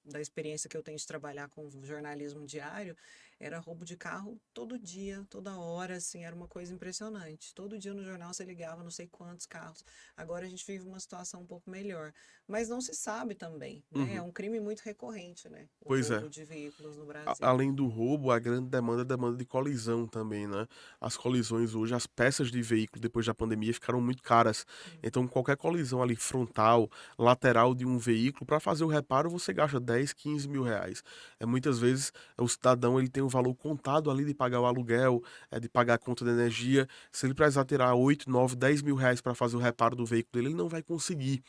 da experiência que eu tenho de trabalhar com jornalismo diário, era roubo de carro todo dia, toda hora, assim, era uma coisa impressionante. Todo dia no jornal você ligava não sei quantos carros. Agora a gente vive uma situação um pouco melhor, mas não se sabe também, né? É Uhum. um crime muito recorrente, né? O Pois é. roubo de veículos no Brasil. Além do roubo, a grande demanda é a demanda de colisão também, né? As colisões hoje, as peças de veículo depois da pandemia ficaram muito caras. Então, qualquer colisão ali frontal, lateral de um veículo, para fazer o reparo, você gasta 10, 15 mil reais. Muitas vezes o cidadão ele tem o valor contado ali de pagar o aluguel, de pagar a conta de energia. Se ele precisar tirar 8, 9, 10 mil reais para fazer o reparo do veículo dele, ele não vai conseguir.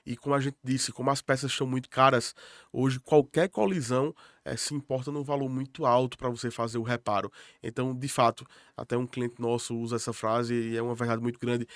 E como a gente disse, como as peças são muito caras, hoje qualquer colisão se importa num valor muito alto para você fazer o reparo. Então, de fato, até um cliente nosso usa essa frase e é uma verdade muito grande.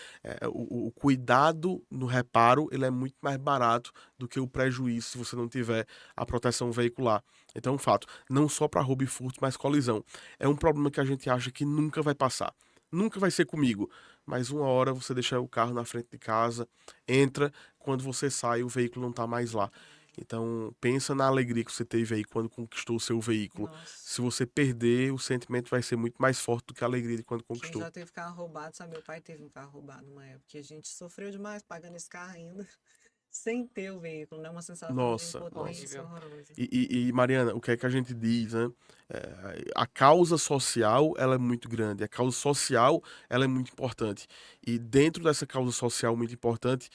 O cuidado no reparo ele é muito mais barato do que o prejuízo se você não tiver a proteção veicular. Então, é um fato, não só para roubo e furto, mas colisão. É um problema que a gente acha que nunca vai passar. Nunca vai ser comigo, mas uma hora você deixa o carro na frente de casa, entra, quando você sai, o veículo não está mais lá. Então, pensa na alegria que você teve aí quando conquistou o seu veículo. Nossa, Se você perder, o sentimento vai ser muito mais forte do que a alegria de quando quem conquistou. já teve carro roubado, sabe? Meu pai teve um carro roubado numa época que a gente sofreu demais pagando esse carro ainda, sem ter o veículo, né? Uma sensação de Nossa, nossa. impotência Horrível. horrorosa. E, Mariana, o que é que a gente diz, né? A causa social, ela é muito grande. A causa social, ela é muito importante. E dentro dessa causa social muito importante,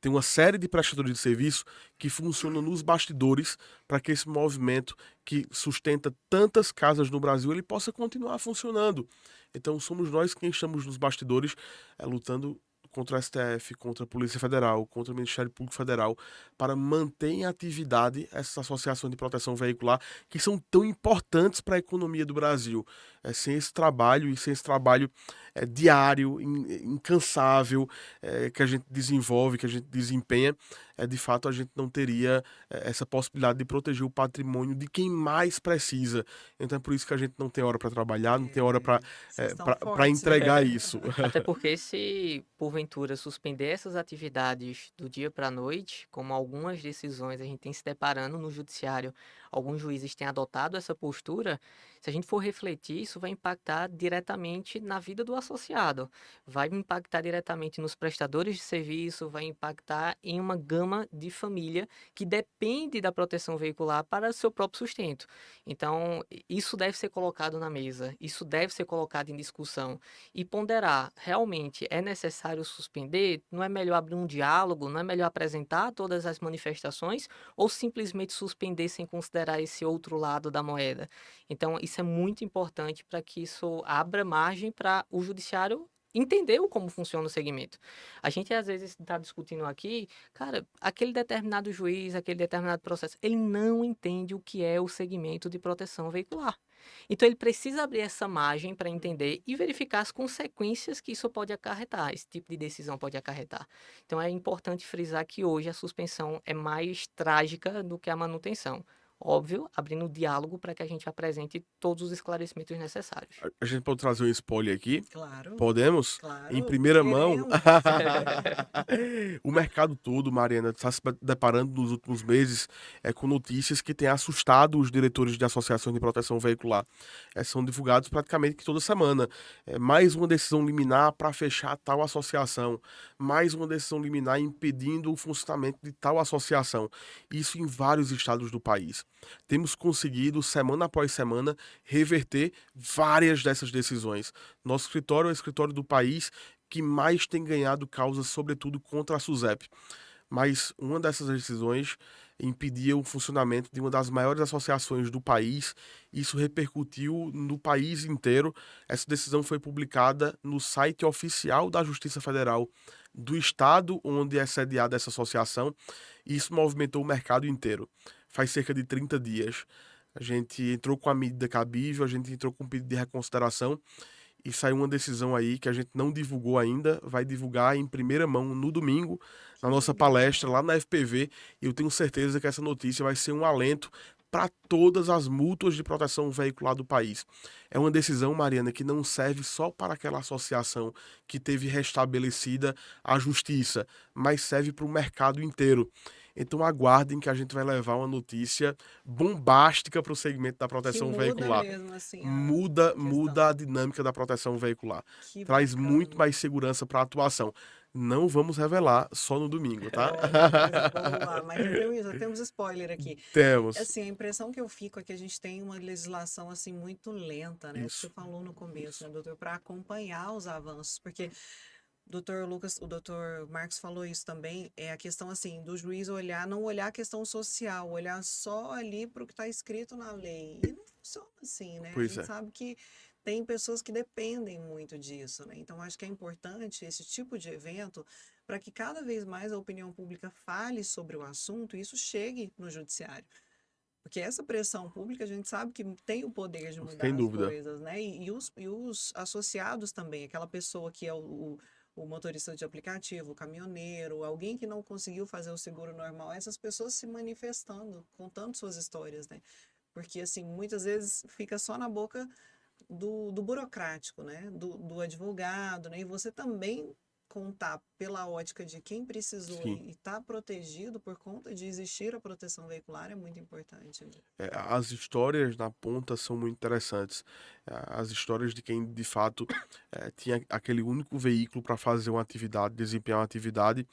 tem uma série de prestadores de serviço que funcionam nos bastidores para que esse movimento que sustenta tantas casas no Brasil, ele possa continuar funcionando. Então, somos nós quem estamos nos bastidores, lutando contra o STF, contra a Polícia Federal, contra o Ministério Público Federal, para manter em atividade essas associações de proteção veicular que são tão importantes para a economia do Brasil. Sem esse trabalho e sem esse trabalho diário, incansável, que a gente desenvolve, que a gente desempenha, de fato a gente não teria essa possibilidade de proteger o patrimônio de quem mais precisa. Então é por isso que a gente não tem hora para trabalhar, não tem hora para É, vocês estão para fortes, hein? entregar isso. Até porque se porventura suspender essas atividades do dia para a noite, como algumas decisões a gente tem se deparando no judiciário, alguns juízes têm adotado essa postura, se a gente for refletir, isso vai impactar diretamente na vida do associado, vai impactar diretamente nos prestadores de serviço, vai impactar em uma gama de família que depende da proteção veicular para seu próprio sustento. Então, isso deve ser colocado na mesa, isso deve ser colocado em discussão e ponderar, realmente é necessário suspender? Não é melhor abrir um diálogo? Não é melhor apresentar todas as manifestações ou simplesmente suspender sem considerar esse outro lado da moeda? Então, isso é muito importante para que isso abra margem para o judiciário entender como funciona o segmento. A gente às vezes está discutindo aqui, cara, aquele determinado juiz, aquele determinado processo, ele não entende o que é o segmento de proteção veicular. Então ele precisa abrir essa margem para entender e verificar as consequências que isso pode acarretar, esse tipo de decisão pode acarretar. Então é importante frisar que hoje a suspensão é mais trágica do que a manutenção. Óbvio, abrindo o diálogo para que a gente apresente todos os esclarecimentos necessários. A gente pode trazer um spoiler aqui. Claro, Podemos? Em claro, primeira mão, queremos. o mercado todo, Mariana, está se deparando nos últimos meses com notícias que têm assustado os diretores de associações de proteção veicular. São divulgados praticamente que toda semana. Mais uma decisão liminar para fechar tal associação, mais uma decisão liminar impedindo o funcionamento de tal associação. Isso em vários estados do país. temos conseguido, semana após semana, reverter várias dessas decisões. Nosso escritório é o escritório do país que mais tem ganhado causas, sobretudo contra a SUSEP. Mas uma dessas decisões impedia o funcionamento de uma das maiores associações do país. Isso repercutiu no país inteiro. Essa decisão foi publicada no site oficial da Justiça Federal do estado onde é sediada essa associação, e isso movimentou o mercado inteiro. Faz cerca de 30 dias. A gente entrou com a medida cabível, a gente entrou com um pedido de reconsideração e saiu uma decisão aí que a gente não divulgou ainda, vai divulgar em primeira mão no domingo, na nossa palestra lá na FPV, e eu tenho certeza que essa notícia vai ser um alento para todas as mútuas de proteção veicular do país. É uma decisão, Mariana, que não serve só para aquela associação que teve restabelecida a justiça, mas serve para o mercado inteiro. Então aguardem que a gente vai levar uma notícia bombástica para o segmento da Que proteção muda veicular. mesmo, assim, a Muda questão. a dinâmica da proteção veicular. Que Traz muito bacana. mais segurança para a atuação. Não vamos revelar só no domingo, tá? Ó, mas vamos lá, mas já temos spoiler aqui. Temos. Assim, a impressão que eu fico é que a gente tem uma legislação assim muito lenta, né? O que você Isso. falou no começo, Isso. né, doutor, para acompanhar os avanços, porque o doutor Marcos falou isso também, é a questão assim do juiz olhar, não olhar a questão social, olhar só ali para o que está escrito na lei. E não funciona assim, né? A Pois gente é. sabe que tem pessoas que dependem muito disso, né? Então acho que é importante esse tipo de evento para que cada vez mais a opinião pública fale sobre o assunto e isso chegue no judiciário. Porque essa pressão pública a gente sabe que tem o poder de mudar Sem as dúvida. coisas, né? E os associados também, aquela pessoa que é o motorista de aplicativo, o caminhoneiro, alguém que não conseguiu fazer o seguro normal, essas pessoas se manifestando, contando suas histórias, né? Porque, assim, muitas vezes fica só na boca do burocrático, né? Do advogado, né? E você também contar pela ótica de quem precisou Sim. e está protegido por conta de existir a proteção veicular é muito importante, né? As histórias na ponta são muito interessantes. As histórias de quem, de fato, tinha aquele único veículo para fazer uma atividade, desempenhar uma atividade,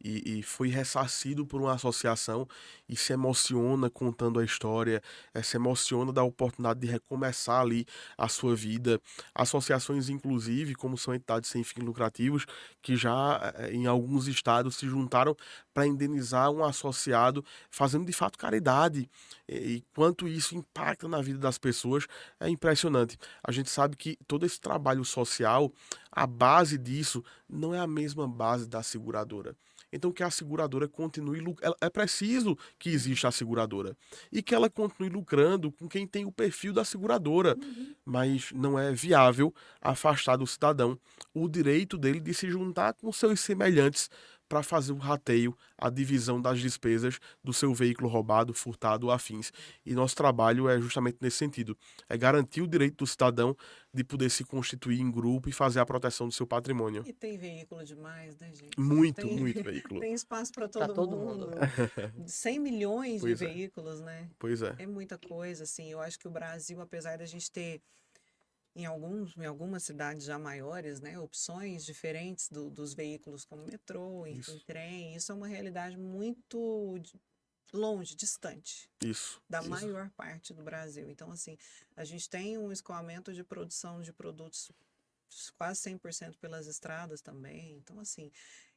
e foi ressarcido por uma associação e se emociona contando a história, se emociona da oportunidade de recomeçar ali a sua vida. Associações, inclusive, como são entidades sem fins lucrativos, que já em alguns estados se juntaram para indenizar um associado, fazendo de fato caridade. E quanto isso impacta na vida das pessoas é impressionante. A gente sabe que todo esse trabalho social, a base disso não é a mesma base da seguradora. Então, que a seguradora continue lucrando. É preciso que exista a seguradora. E que ela continue lucrando com quem tem o perfil da seguradora. Uhum. Mas não é viável afastar do cidadão o direito dele de se juntar com seus semelhantes para fazer o rateio, a divisão das despesas do seu veículo roubado, furtado ou afins. E nosso trabalho é justamente nesse sentido. É garantir o direito do cidadão de poder se constituir em grupo e fazer a proteção do seu patrimônio. E tem veículo demais, né, gente? Muito, Tem, muito veículo. tem espaço para Para todo todo mundo. mundo. 100 milhões de Pois é, veículos, né? pois é. É muita coisa, assim. Eu acho que o Brasil, apesar da gente ter em algumas cidades já maiores, né, opções diferentes dos veículos como metrô, enfim, Isso, trem, isso é uma realidade muito longe, distante da isso. maior parte do Brasil. Então, assim, a gente tem um escoamento de produção de produtos quase 100% pelas estradas também. Então, assim,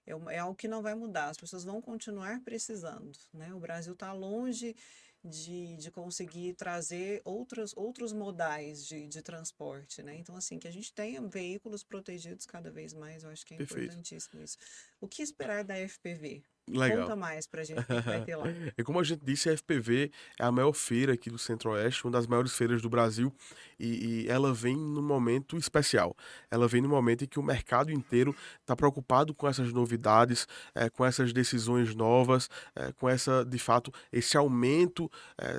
é algo que não vai mudar. As pessoas vão continuar precisando, né? O Brasil está longe de conseguir trazer outros modais de transporte, né? Então, assim, que a gente tenha veículos protegidos cada vez mais, eu acho que é Perfeito. importantíssimo isso. O que esperar da FPV? Legal. Conta mais pra gente o que vai ter lá. E como a gente disse, a FPV é a maior feira aqui do Centro-Oeste, uma das maiores feiras do Brasil, e ela vem num momento especial. Ela vem no momento em que o mercado inteiro está preocupado com essas novidades, com essas decisões novas, com essa, de fato, esse aumento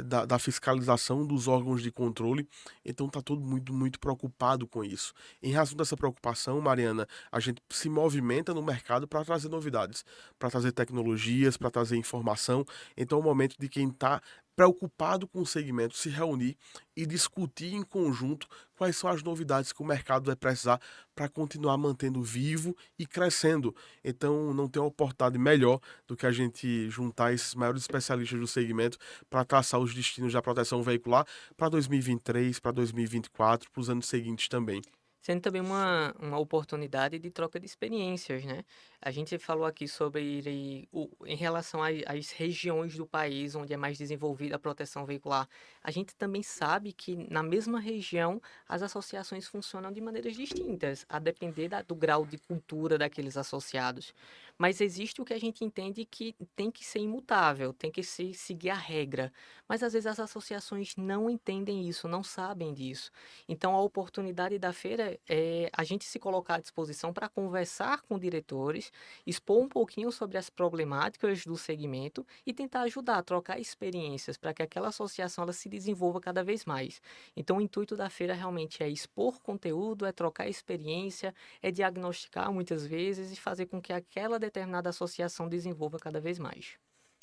da fiscalização dos órgãos de controle. Então está todo muito, muito preocupado com isso. Em razão dessa preocupação, Mariana, a gente se movimenta no mercado para trazer novidades, para trazer tecnologia tecnologias, para trazer informação. Então é o momento de quem está preocupado com o segmento se reunir e discutir em conjunto quais são as novidades que o mercado vai precisar para continuar mantendo vivo e crescendo. Então não tem uma oportunidade melhor do que a gente juntar esses maiores especialistas do segmento para traçar os destinos da proteção veicular para 2023, para 2024, para os anos seguintes também. Sendo também uma oportunidade de troca de experiências, né? A gente falou aqui sobre em relação às regiões do país onde é mais desenvolvida a proteção veicular. A gente também sabe que na mesma região as associações funcionam de maneiras distintas, a depender do grau de cultura daqueles associados. Mas existe o que a gente entende que tem que ser imutável, tem que seguir a regra. Mas às vezes as associações não entendem isso, não sabem disso. Então, a oportunidade da feira é a gente se colocar à disposição para conversar com diretores, expor um pouquinho sobre as problemáticas do segmento e tentar ajudar a trocar experiências para que aquela associação ela se desenvolva cada vez mais. Então, o intuito da feira realmente é expor conteúdo, é trocar experiência, é diagnosticar muitas vezes e fazer com que aquela determinada associação desenvolva cada vez mais.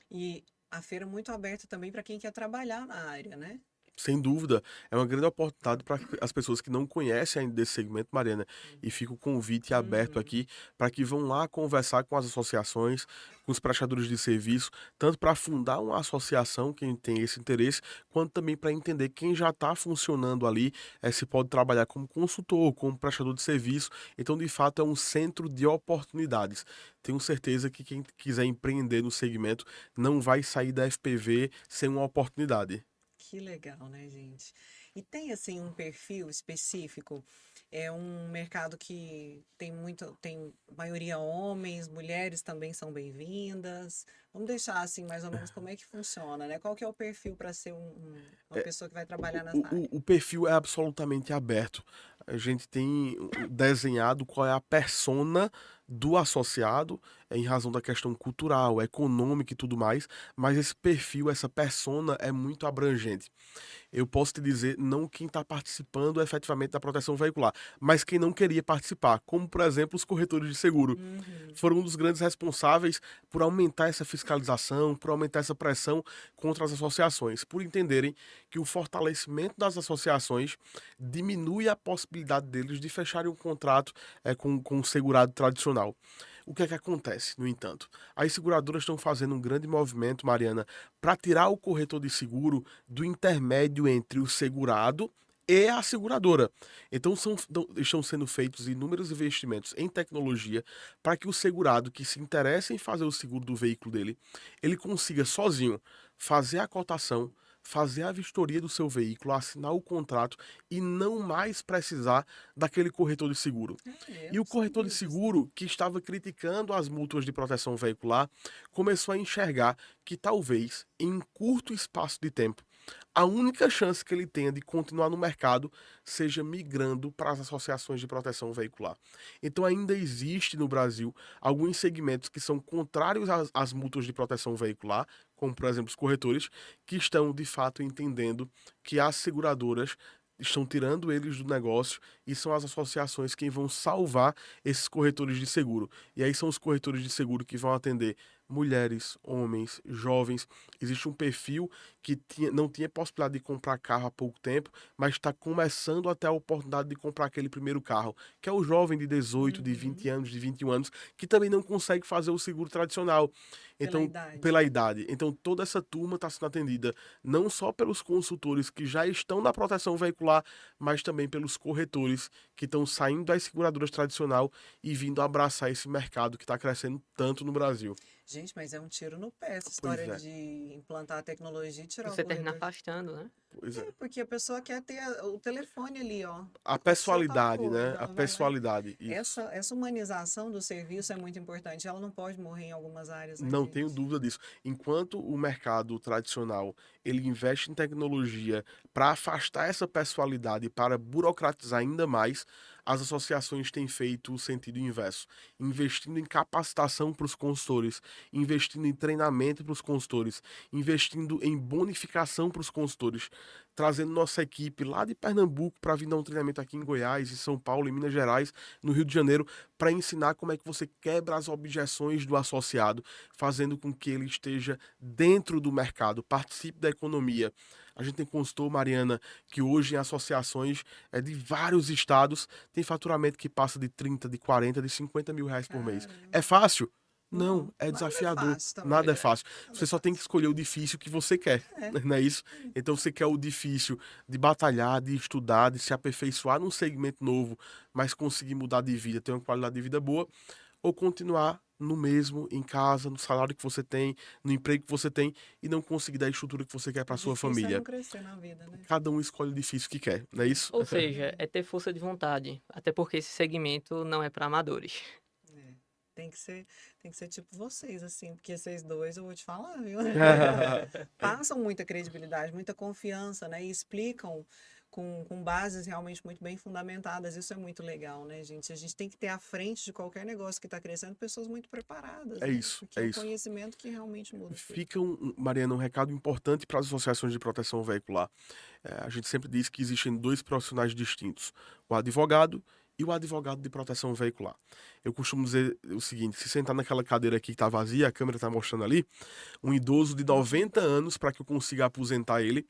E a feira é muito aberta também para quem quer trabalhar na área, né? Sem dúvida, é uma grande oportunidade para as pessoas que não conhecem ainda desse segmento, Mariana, e fica o convite aberto Uhum. aqui para que vão lá conversar com as associações, com os prestadores de serviço, tanto para fundar uma associação, quem tem esse interesse, quanto também para entender quem já está funcionando ali, se pode trabalhar como consultor, como prestador de serviço. Então, de fato, é um centro de oportunidades. Tenho certeza que quem quiser empreender no segmento não vai sair da FPV sem uma oportunidade. Que legal, né, gente? E tem assim um perfil específico? É um mercado que tem maioria homens, mulheres também são bem-vindas. Vamos deixar assim mais ou menos como é que funciona, né? Qual que é o perfil para ser uma pessoa que vai trabalhar nessa área? O perfil é absolutamente aberto. A gente tem desenhado qual é a persona do associado, em razão da questão cultural, econômica e tudo mais, mas esse perfil, essa persona é muito abrangente. Eu posso te dizer, não quem está participando efetivamente da proteção veicular, mas quem não queria participar, como por exemplo os corretores de seguro. Uhum. Foram um dos grandes responsáveis por aumentar essa fiscalização, por aumentar essa pressão contra as associações, por entenderem que o fortalecimento das associações diminui a possibilidade deles de fecharem um contrato com o segurado tradicional. O que é que acontece, no entanto? As seguradoras estão fazendo um grande movimento, Mariana, para tirar o corretor de seguro do intermédio entre o segurado e a seguradora. Então estão sendo feitos inúmeros investimentos em tecnologia para que o segurado que se interessa em fazer o seguro do veículo dele, ele consiga sozinho fazer a cotação, fazer a vistoria do seu veículo, assinar o contrato e não mais precisar daquele corretor de seguro. É, eu E não o corretor de sabia disso, não. seguro, que estava criticando as multas de proteção veicular, começou a enxergar que talvez, em um curto espaço de tempo, a única chance que ele tenha de continuar no mercado seja migrando para as associações de proteção veicular. Então ainda existe no Brasil alguns segmentos que são contrários às multas de proteção veicular, como por exemplo os corretores, que estão de fato entendendo que as seguradoras estão tirando eles do negócio e são as associações quem vão salvar esses corretores de seguro. E aí são os corretores de seguro que vão atender mulheres, homens, jovens. Existe um perfil que não tinha possibilidade de comprar carro há pouco tempo, mas está começando a ter a oportunidade de comprar aquele primeiro carro, que é o jovem de 18, de 20 Uhum. anos, de 21 anos, que também não consegue fazer o seguro tradicional. Pela Então, idade. pela idade. Então, toda essa turma está sendo atendida não só pelos consultores que já estão na proteção veicular, mas também pelos corretores que estão saindo das seguradoras tradicional e vindo abraçar esse mercado que está crescendo tanto no Brasil. Gente, mas é um tiro no pé essa Pois história é, de implantar a tecnologia e tirar o Você termina corredor. afastando, né? pois é. É, porque a pessoa quer ter o telefone ali, ó. A Aconteceu tal pessoalidade, né? coisa. A Vai. pessoalidade, isso. Essa humanização do serviço é muito importante. Ela não pode morrer em algumas áreas, né, Não tenho gente? dúvida disso. Enquanto o mercado tradicional ele investe em tecnologia para afastar essa pessoalidade, para burocratizar ainda mais, as associações têm feito o sentido inverso, investindo em capacitação para os consultores, investindo em treinamento para os consultores, investindo em bonificação para os consultores, trazendo nossa equipe lá de Pernambuco para vir dar um treinamento aqui em Goiás, em São Paulo, em Minas Gerais, no Rio de Janeiro, para ensinar como é que você quebra as objeções do associado, fazendo com que ele esteja dentro do mercado, participe da economia. A gente tem consultor, Mariana, que hoje em associações de vários estados tem faturamento que passa de 30, de 40, de 50 mil reais por mês. É Caramba. fácil? Não, Não, é nada é desafiador. fácil também. Nada é fácil. Nada Você é só tem que fácil. escolher o difícil que você quer, É. não é isso? Então você quer o difícil de batalhar, de estudar, de se aperfeiçoar num segmento novo, mas conseguir mudar de vida, ter uma qualidade de vida boa, ou continuar no mesmo, em casa, no salário que você tem, no emprego que você tem, e não conseguir dar a estrutura que você quer para O sua difícil é não família. crescer na vida, né? Cada um escolhe o difícil que quer, não é isso? Ou seja, é ter força de vontade, até porque esse segmento não é para amadores. É. Tem que ser tipo vocês, assim, porque vocês dois, eu vou te falar, viu? Passam muita credibilidade, muita confiança, né? E explicam com bases realmente muito bem fundamentadas. Isso é muito legal, né, gente? A gente tem que ter à frente de qualquer negócio que está crescendo pessoas muito preparadas, É né? isso, Porque é é o isso. conhecimento que realmente muda tudo. Fica, Mariana, um recado importante para as associações de proteção veicular. A gente sempre diz que existem dois profissionais distintos, o advogado e o advogado de proteção veicular. Eu costumo dizer o seguinte: se sentar naquela cadeira aqui que está vazia, a câmera está mostrando ali, um idoso de 90 anos, para que eu consiga aposentar ele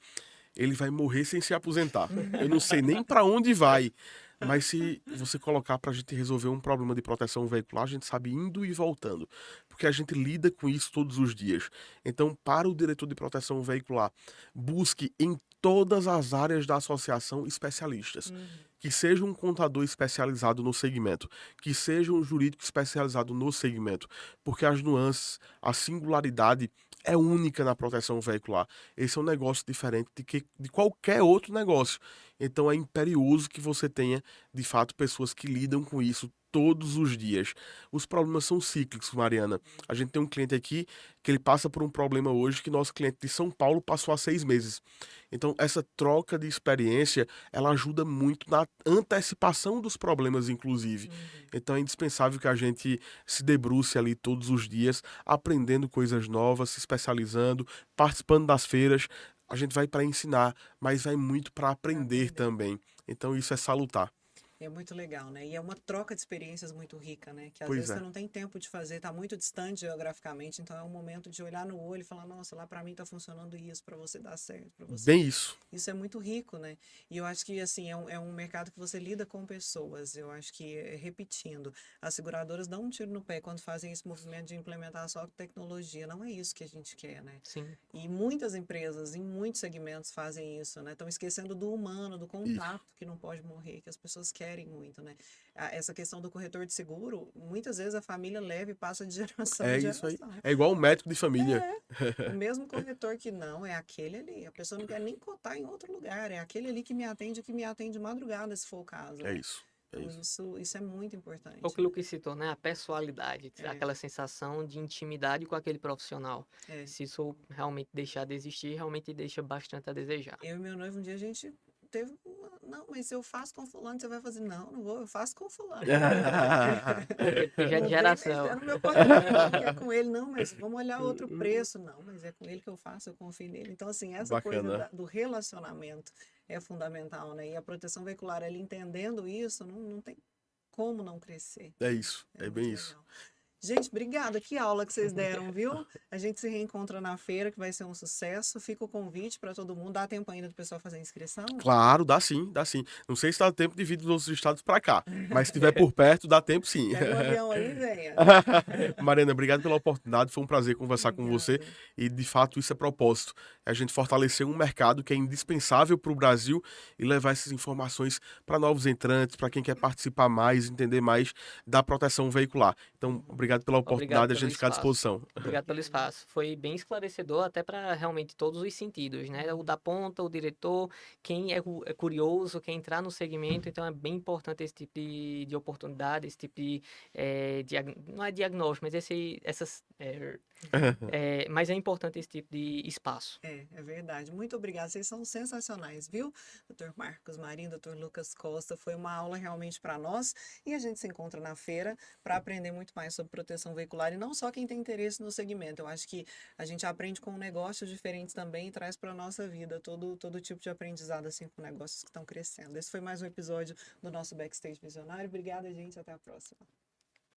vai morrer sem se aposentar. Eu não sei nem para onde vai, mas se você colocar para a gente resolver um problema de proteção veicular, a gente sabe indo e voltando, porque a gente lida com isso todos os dias. Então, para o diretor de proteção veicular, busque em todas as áreas da associação especialistas. Uhum. Que seja um contador especializado no segmento, que seja um jurídico especializado no segmento, porque as nuances, a singularidade é única na proteção veicular. Esse é um negócio diferente de qualquer outro negócio. Então é imperioso que você tenha, de fato, pessoas que lidam com isso todos os dias. Os problemas são cíclicos, Mariana. A gente tem um cliente aqui que ele passa por um problema hoje que nosso cliente de São Paulo passou há 6 meses. Então, essa troca de experiência, ela ajuda muito na antecipação dos problemas, inclusive. Uhum. Então, é indispensável que a gente se debruce ali todos os dias, aprendendo coisas novas, se especializando, participando das feiras. A gente vai para ensinar, mas vai muito para Pra aprender aprender. também. Então, isso é salutar. É muito legal, né? E é uma troca de experiências muito rica, né? Que às Pois vezes você é. não tem tempo de fazer, tá muito distante geograficamente, então é um momento de olhar no olho e falar, nossa, lá para mim tá funcionando isso, para você dar certo, para você. Bem isso. Isso é muito rico, né? E eu acho que, assim, é um mercado que você lida com pessoas. Eu acho que, repetindo, as seguradoras dão um tiro no pé quando fazem esse movimento de implementar só tecnologia. Não é isso que a gente quer, né? Sim. E muitas empresas, em muitos segmentos, fazem isso, né? Estão esquecendo do humano, do Isso. contato que não pode morrer, que as pessoas querem muito, né? Essa questão do corretor de seguro, muitas vezes a família leva e passa de geração É em isso aí. geração. É igual um médico de família. O mesmo corretor que não, é aquele ali. A pessoa não quer nem cotar em outro lugar, é aquele ali que me atende de madrugada, se for o caso, É né? isso. É Então, isso. isso é muito Foi importante, aquilo né? que citou, né? A pessoalidade, É, aquela sensação de intimidade com aquele profissional. é. Se isso realmente deixar de existir, realmente deixa bastante a desejar. Eu e meu noivo, um dia a gente teve uma... Não, mas eu faço com fulano, você vai fazer? Não, não vou, eu faço com fulano. Porque já é de Não vem geração. mexer no meu contrato, não, que é com ele. Não, mas vamos olhar outro preço. Não, mas é com ele que eu faço, eu confio nele. Então, assim, essa coisa Bacana. do relacionamento é fundamental, né? E a proteção veicular, ele entendendo isso, não tem como não crescer. É isso. É É muito bem isso. legal. Gente, obrigada. Que aula que vocês deram, viu? A gente se reencontra na feira, que vai ser um sucesso. Fica o convite para todo mundo. Dá tempo ainda do pessoal fazer a inscrição? Claro, dá sim, dá sim. Não sei se dá tempo de vir dos outros estados para cá, mas se estiver por perto, dá tempo sim. Pega um avião aí e venha. Mariana, obrigado pela oportunidade. Foi um prazer conversar com você. Obrigada. E, de fato, isso é propósito. É a gente fortalecer um mercado que é indispensável para o Brasil e levar essas informações para novos entrantes, para quem quer participar mais, entender mais da proteção veicular. Então, obrigado pela Obrigado oportunidade. A pelo gente fica à espaço. disposição. Obrigado pelo Obrigada. espaço. Foi bem esclarecedor até para realmente todos os sentidos, né? O da ponta, o diretor, quem é curioso, quer entrar no segmento, então é bem importante esse tipo de oportunidade, esse tipo de, não é diagnóstico, mas mas é importante esse tipo de espaço. É verdade. Muito obrigada. Vocês são sensacionais, viu? Doutor Marcos Marinho, doutor Lucas Costa. Foi uma aula realmente para nós. E a gente se encontra na feira para aprender muito mais sobre proteção veicular. E não só quem tem interesse no segmento. Eu acho que a gente aprende com negócios diferentes também e traz para a nossa vida todo tipo de aprendizado assim com negócios que estão crescendo. Esse foi mais um episódio do nosso Backstage Visionário. Obrigada, gente. Até a próxima.